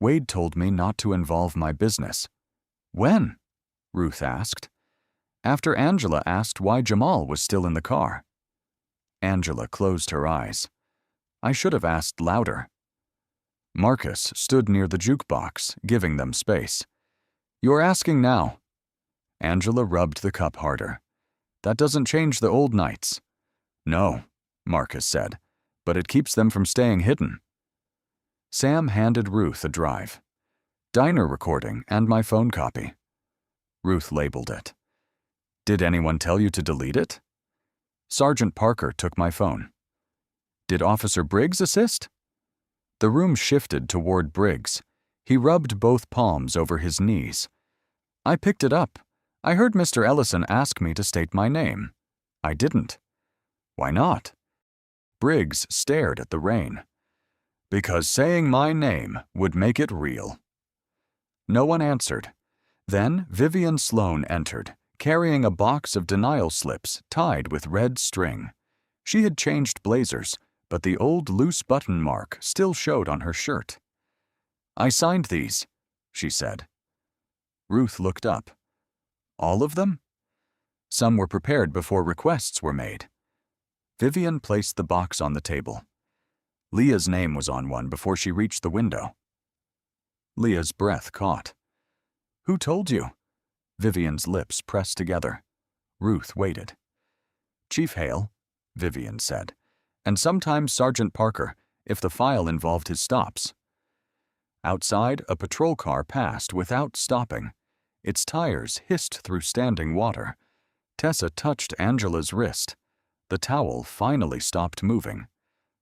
Speaker 5: Wade told me not to involve my business. When? Ruth asked. After Angela asked why Jamal was still in the car. Angela closed her eyes. I should have asked louder. Marcus stood near the jukebox, giving them space. You're asking now. Angela rubbed the cup harder. That doesn't change the old nights. No, Marcus said, but it keeps them from staying hidden. Sam handed Ruth a drive. Diner recording and my phone copy. Ruth labeled it. Did anyone tell you to delete it? Sergeant Parker took my phone. Did Officer Briggs assist? The room shifted toward Briggs. He rubbed both palms over his knees. I picked it up. I heard Mr. Ellison ask me to state my name. I didn't. Why not? Briggs stared at the rain. Because saying my name would make it real. No one answered. Then Vivian Sloane entered, carrying a box of denial slips tied with red string. She had changed blazers, but the old loose button mark still showed on her shirt. I signed these, she said. Ruth looked up. All of them? Some were prepared before requests were made. Vivian placed the box on the table. Leah's name was on one before she reached the window. Leah's breath caught. Who told you? Vivian's lips pressed together. Ruth waited. Chief Hale, Vivian said, and sometimes Sergeant Parker, if the file involved his stops. Outside, a patrol car passed without stopping. Its tires hissed through standing water. Tessa touched Angela's wrist. The towel finally stopped moving.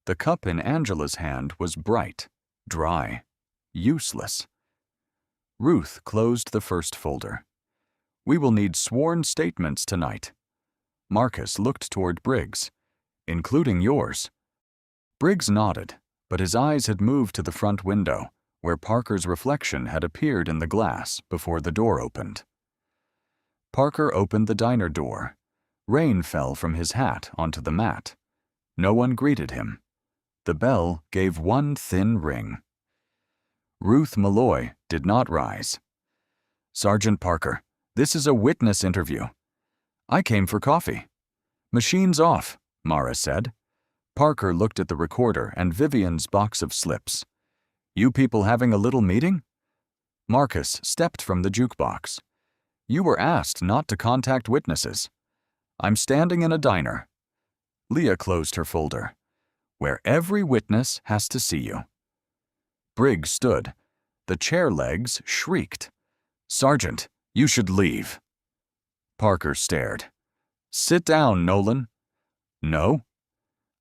Speaker 5: The cup in Angela's hand was bright, dry, useless. Ruth closed the first folder. We will need sworn statements tonight. Marcus looked toward Briggs, including yours. Briggs nodded, but his eyes had moved to the front window, where Parker's reflection had appeared in the glass before the door opened. Parker opened the diner door. Rain fell from his hat onto the mat. No one greeted him. The bell gave one thin ring. Ruth Malloy did not rise. Sergeant Parker, this is a witness interview. I came for coffee. Machines off, Mara said. Parker looked at the recorder and Vivian's box of slips. You people having a little meeting? Marcus stepped from the jukebox. You were asked not to contact witnesses. I'm standing in a diner. Leah closed her folder. Where every witness has to see you. Briggs stood. The chair legs shrieked. Sergeant, you should leave. Parker stared. Sit down, Nolan. No.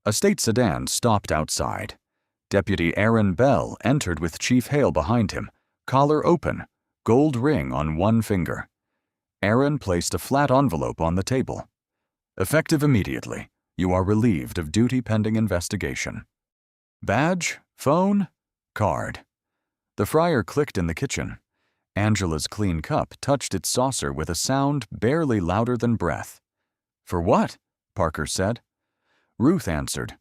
Speaker 5: A state sedan stopped outside. Deputy Aaron Bell entered with Chief Hale behind him, collar open, gold ring on one finger. Aaron placed a flat envelope on the table. Effective immediately. You are relieved of duty pending investigation. Badge, phone, card. The fryer clicked in the kitchen. Angela's clean cup touched its saucer with a sound barely louder than breath. For what? Parker said. Ruth answered.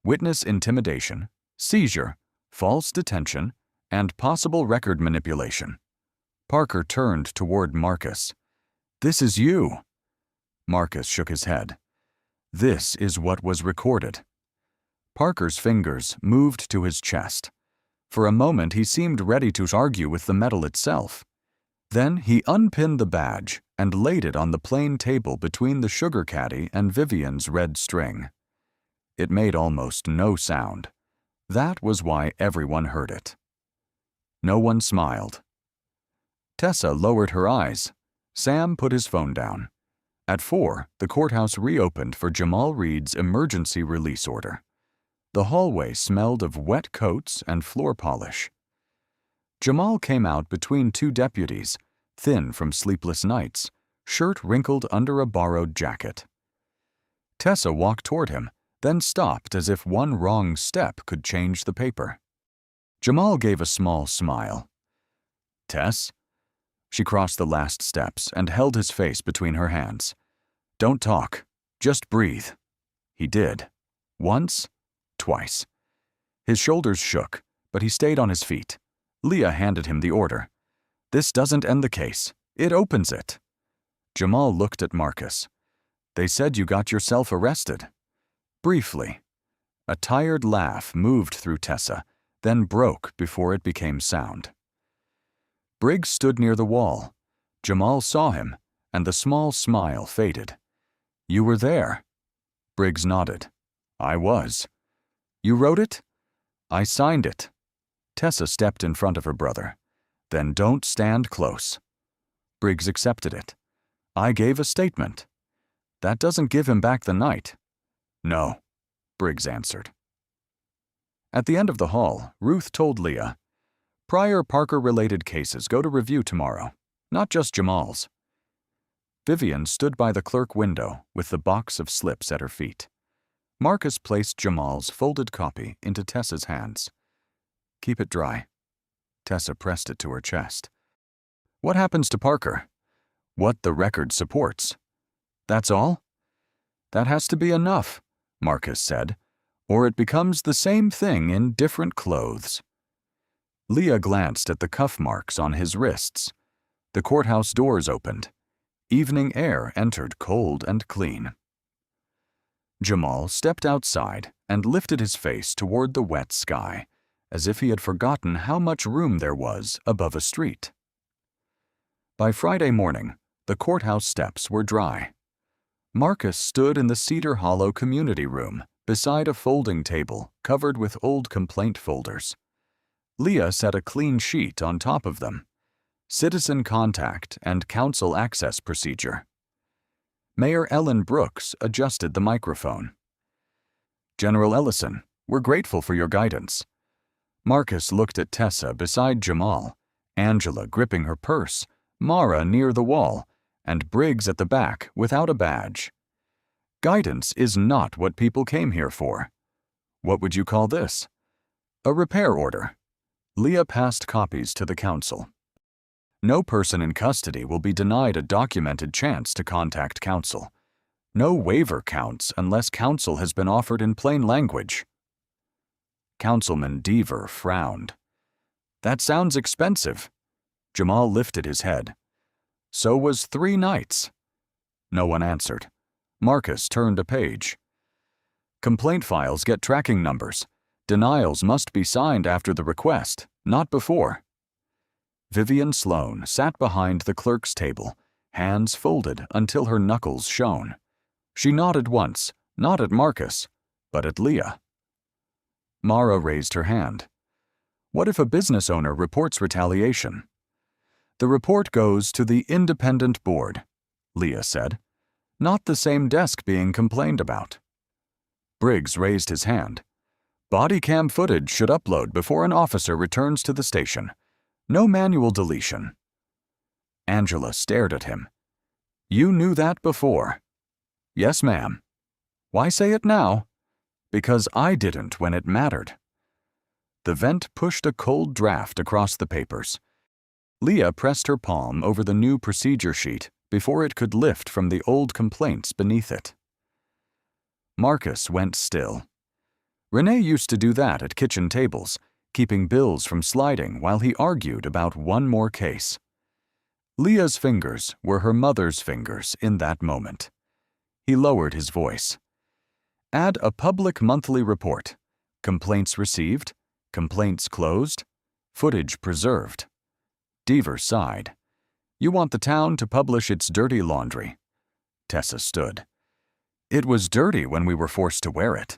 Speaker 5: Witness intimidation, seizure, false detention, and possible record manipulation. Parker turned toward Marcus. This is you. Marcus shook his head. This is what was recorded. Parker's fingers moved to his chest. For a moment he seemed ready to argue with the metal itself. Then he unpinned the badge and laid it on the plain table between the sugar caddy and Vivian's red string. It made almost no sound. That was why everyone heard it. No one smiled. Tessa lowered her eyes. Sam put his phone down. At 4, the courthouse reopened for Jamal Reed's emergency release order. The hallway smelled of wet coats and floor polish. Jamal came out between two deputies, thin from sleepless nights, shirt wrinkled under a borrowed jacket. Tessa walked toward him, then stopped as if one wrong step could change the paper. Jamal gave a small smile. "Tess?" She crossed the last steps and held his face between her hands. "Don't talk. Just breathe." He did. Once, twice. His shoulders shook, but he stayed on his feet. Leah handed him the order. "This doesn't end the case. It opens it." Jamal looked at Marcus. "They said you got yourself arrested." Briefly. A tired laugh moved through Tessa, then broke before it became sound. Briggs stood near the wall. Jamal saw him, and the small smile faded. "You were there." Briggs nodded. "I was." "You wrote it?" "I signed it." Tessa stepped in front of her brother. "Then don't stand close." Briggs accepted it. "I gave a statement." "That doesn't give him back the night." "No," Briggs answered. At the end of the hall, Ruth told Leah, "Prior Parker-related cases go to review tomorrow, not just Jamal's." Vivian stood by the clerk window with the box of slips at her feet. Marcus placed Jamal's folded copy into Tessa's hands. "Keep it dry." Tessa pressed it to her chest. "What happens to Parker?" "What the record supports." "That's all?" "That has to be enough," Marcus said, "or it becomes the same thing in different clothes." Leah glanced at the cuff marks on his wrists. The courthouse doors opened. Evening air entered cold and clean. Jamal stepped outside and lifted his face toward the wet sky, as if he had forgotten how much room there was above a street. By Friday morning, the courthouse steps were dry. Marcus stood in the Cedar Hollow community room beside a folding table covered with old complaint folders. Leah set a clean sheet on top of them. Citizen contact and council access procedure. Mayor Ellen Brooks adjusted the microphone. "General Ellison, we're grateful for your guidance." Marcus looked at Tessa beside Jamal, Angela gripping her purse, Mara near the wall, and Briggs at the back without a badge. Guidance is not what people came here for. What would you call this? A repair order. Leah passed copies to the council. No person in custody will be denied a documented chance to contact counsel. No waiver counts unless counsel has been offered in plain language. Councilman Deaver frowned. "That sounds expensive." Jamal lifted his head. "So was 3 nights." No one answered. Marcus turned a page. "Complaint files get tracking numbers. Denials must be signed after the request, not before." Vivian Sloane sat behind the clerk's table, hands folded until her knuckles shone. She nodded once, not at Marcus, but at Leah. Mara raised her hand. "What if a business owner reports retaliation?" "The report goes to the independent board," Leah said. "Not the same desk being complained about." Briggs raised his hand. "Body cam footage should upload before an officer returns to the station. No manual deletion." Angela stared at him. "You knew that before." "Yes, ma'am." "Why say it now?" "Because I didn't when it mattered." The vent pushed a cold draft across the papers. Leah pressed her palm over the new procedure sheet before it could lift from the old complaints beneath it. Marcus went still. Renee used to do that at kitchen tables, keeping bills from sliding while he argued about one more case. Leah's fingers were her mother's fingers in that moment. He lowered his voice. "Add a public monthly report. Complaints received, complaints closed, footage preserved." Deaver sighed. "You want the town to publish its dirty laundry." Tessa stood. "It was dirty when we were forced to wear it."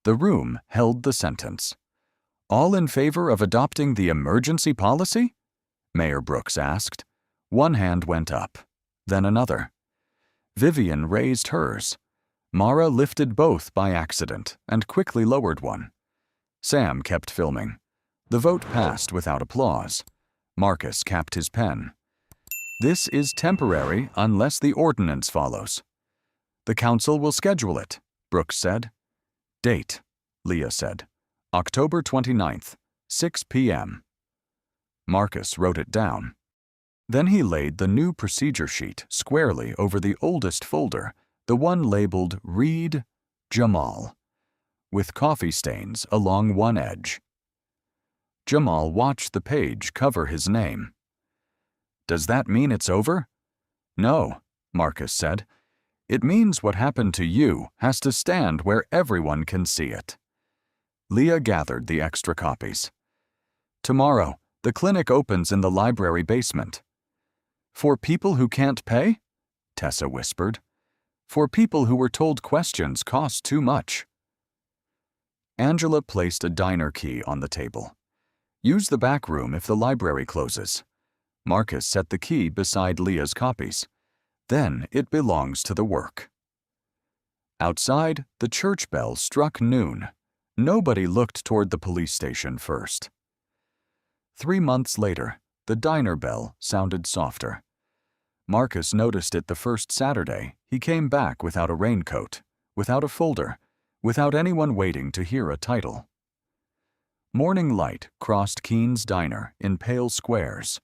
Speaker 5: The room held the sentence. "All in favor of adopting the emergency policy?" Mayor Brooks asked. One hand went up, then another. Vivian raised hers. Mara lifted both by accident and quickly lowered one. Sam kept filming. The vote passed without applause. Marcus capped his pen. "This is temporary unless the ordinance follows." The council will schedule it, Brooks said. Date, Leah said. October 29th, 6 p.m. Marcus wrote it down. Then he laid the new procedure sheet squarely over the oldest folder, the one labeled Read Jamal, with coffee stains along one edge. Jamal watched the page cover his name. Does that mean it's over? No, Marcus said. It means what happened to you has to stand where everyone can see it. Leah gathered the extra copies. Tomorrow, the clinic opens in the library basement. For people who can't pay? Tessa whispered. For people who were told questions cost too much. Angela placed a diner key on the table. Use the back room if the library closes. Marcus set the key beside Leah's copies. Then it belongs to the work. Outside, the church bell struck noon. Nobody looked toward the police station first. 3 months later, the diner bell sounded softer. Marcus noticed it the first Saturday. He came back without a raincoat, without a folder, without anyone waiting to hear a title. Morning light crossed Keene's diner in pale squares.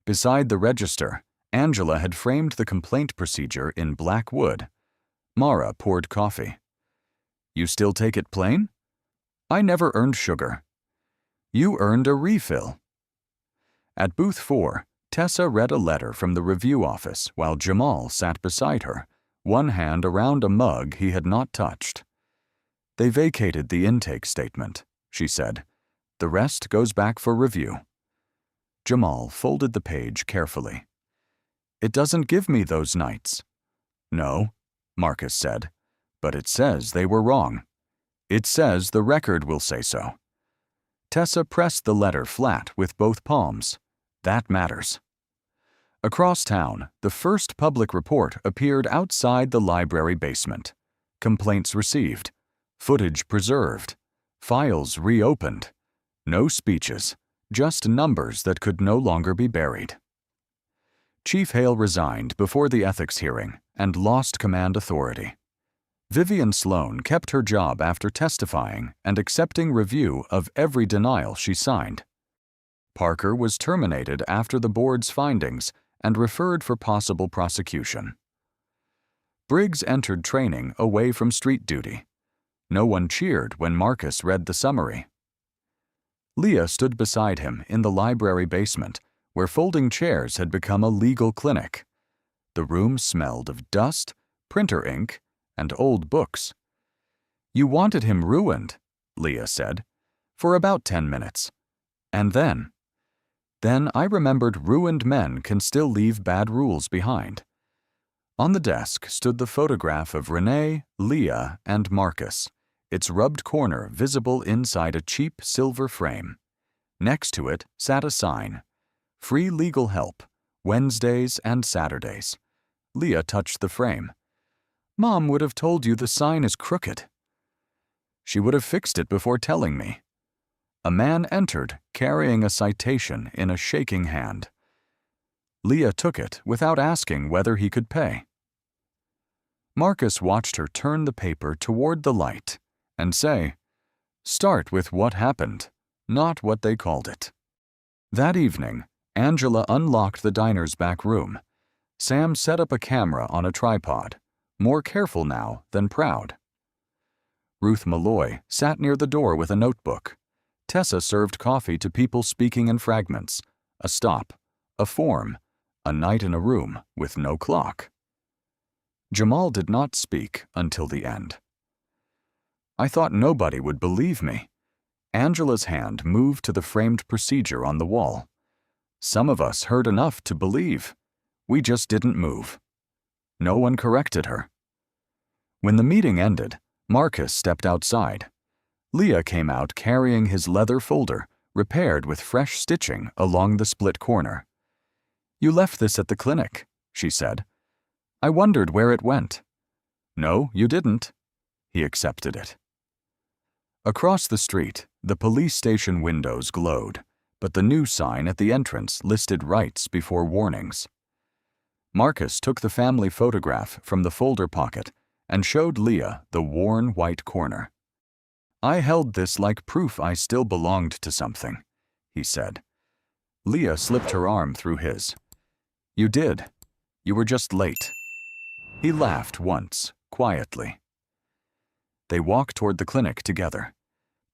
Speaker 5: Beside the register, Angela had framed the complaint procedure in black wood. Mara poured coffee. You still take it plain? I never earned sugar. You earned a refill. At booth 4, Tessa read a letter from the review office while Jamal sat beside her, one hand around a mug he had not touched. They vacated the intake statement, she said. The rest goes back for review. Jamal folded the page carefully. It doesn't give me those nights. No, Marcus said, but it says they were wrong. It says the record will say so. Tessa pressed the letter flat with both palms. That matters. Across town, the first public report appeared outside the library basement. Complaints received. Footage preserved. Files reopened. No speeches, just numbers that could no longer be buried. Chief Hale resigned before the ethics hearing and lost command authority. Vivian Sloan kept her job after testifying and accepting review of every denial she signed. Parker was terminated after the board's findings and referred for possible prosecution. Briggs entered training away from street duty. No one cheered when Marcus read the summary. Leah stood beside him in the library basement, where folding chairs had become a legal clinic. The room smelled of dust, printer ink, and old books. You wanted him ruined, Leah said, for about 10 minutes. And then I remembered ruined men can still leave bad rules behind. On the desk stood the photograph of Renee, Leah, and Marcus, its rubbed corner visible inside a cheap silver frame. Next to it sat a sign, Free Legal Help, Wednesdays and Saturdays. Leah touched the frame. Mom would have told you the sign is crooked. She would have fixed it before telling me. A man entered, carrying a citation in a shaking hand. Leah took it without asking whether he could pay. Marcus watched her turn the paper toward the light and say, "Start with what happened, not what they called it." That evening, Angela unlocked the diner's back room. Sam set up a camera on a tripod, more careful now than proud. Ruth Malloy sat near the door with a notebook. Tessa served coffee to people speaking in fragments, a stop, a form, a night in a room with no clock. Jamal did not speak until the end. I thought nobody would believe me. Angela's hand moved to the framed procedure on the wall. Some of us heard enough to believe. We just didn't move. No one corrected her. When the meeting ended, Marcus stepped outside. Leah came out carrying his leather folder, repaired with fresh stitching along the split corner. "You left this at the clinic," she said. "I wondered where it went." "No, you didn't." He accepted it. Across the street, the police station windows glowed, but the new sign at the entrance listed rights before warnings. Marcus took the family photograph from the folder pocket and showed Leah the worn white corner. "I held this like proof I still belonged to something," he said. Leah slipped her arm through his. "You did. You were just late." He laughed once, quietly. They walked toward the clinic together.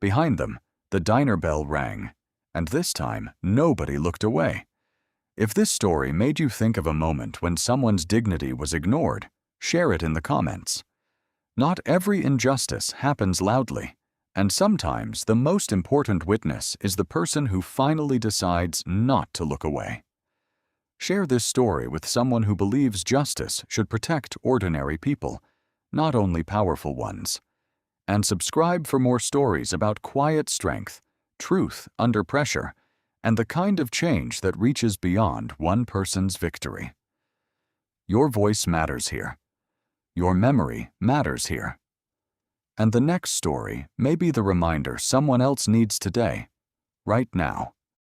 Speaker 5: Behind them, the diner bell rang, and this time, nobody looked away. If this story made you think of a moment when someone's dignity was ignored, share it in the comments. Not every injustice happens loudly, and sometimes the most important witness is the person who finally decides not to look away. Share this story with someone who believes justice should protect ordinary people, not only powerful ones. And subscribe for more stories about quiet strength, truth under pressure, and the kind of change that reaches beyond one person's victory. Your voice matters here. Your memory matters here. And the next story may be the reminder someone else needs today, right now.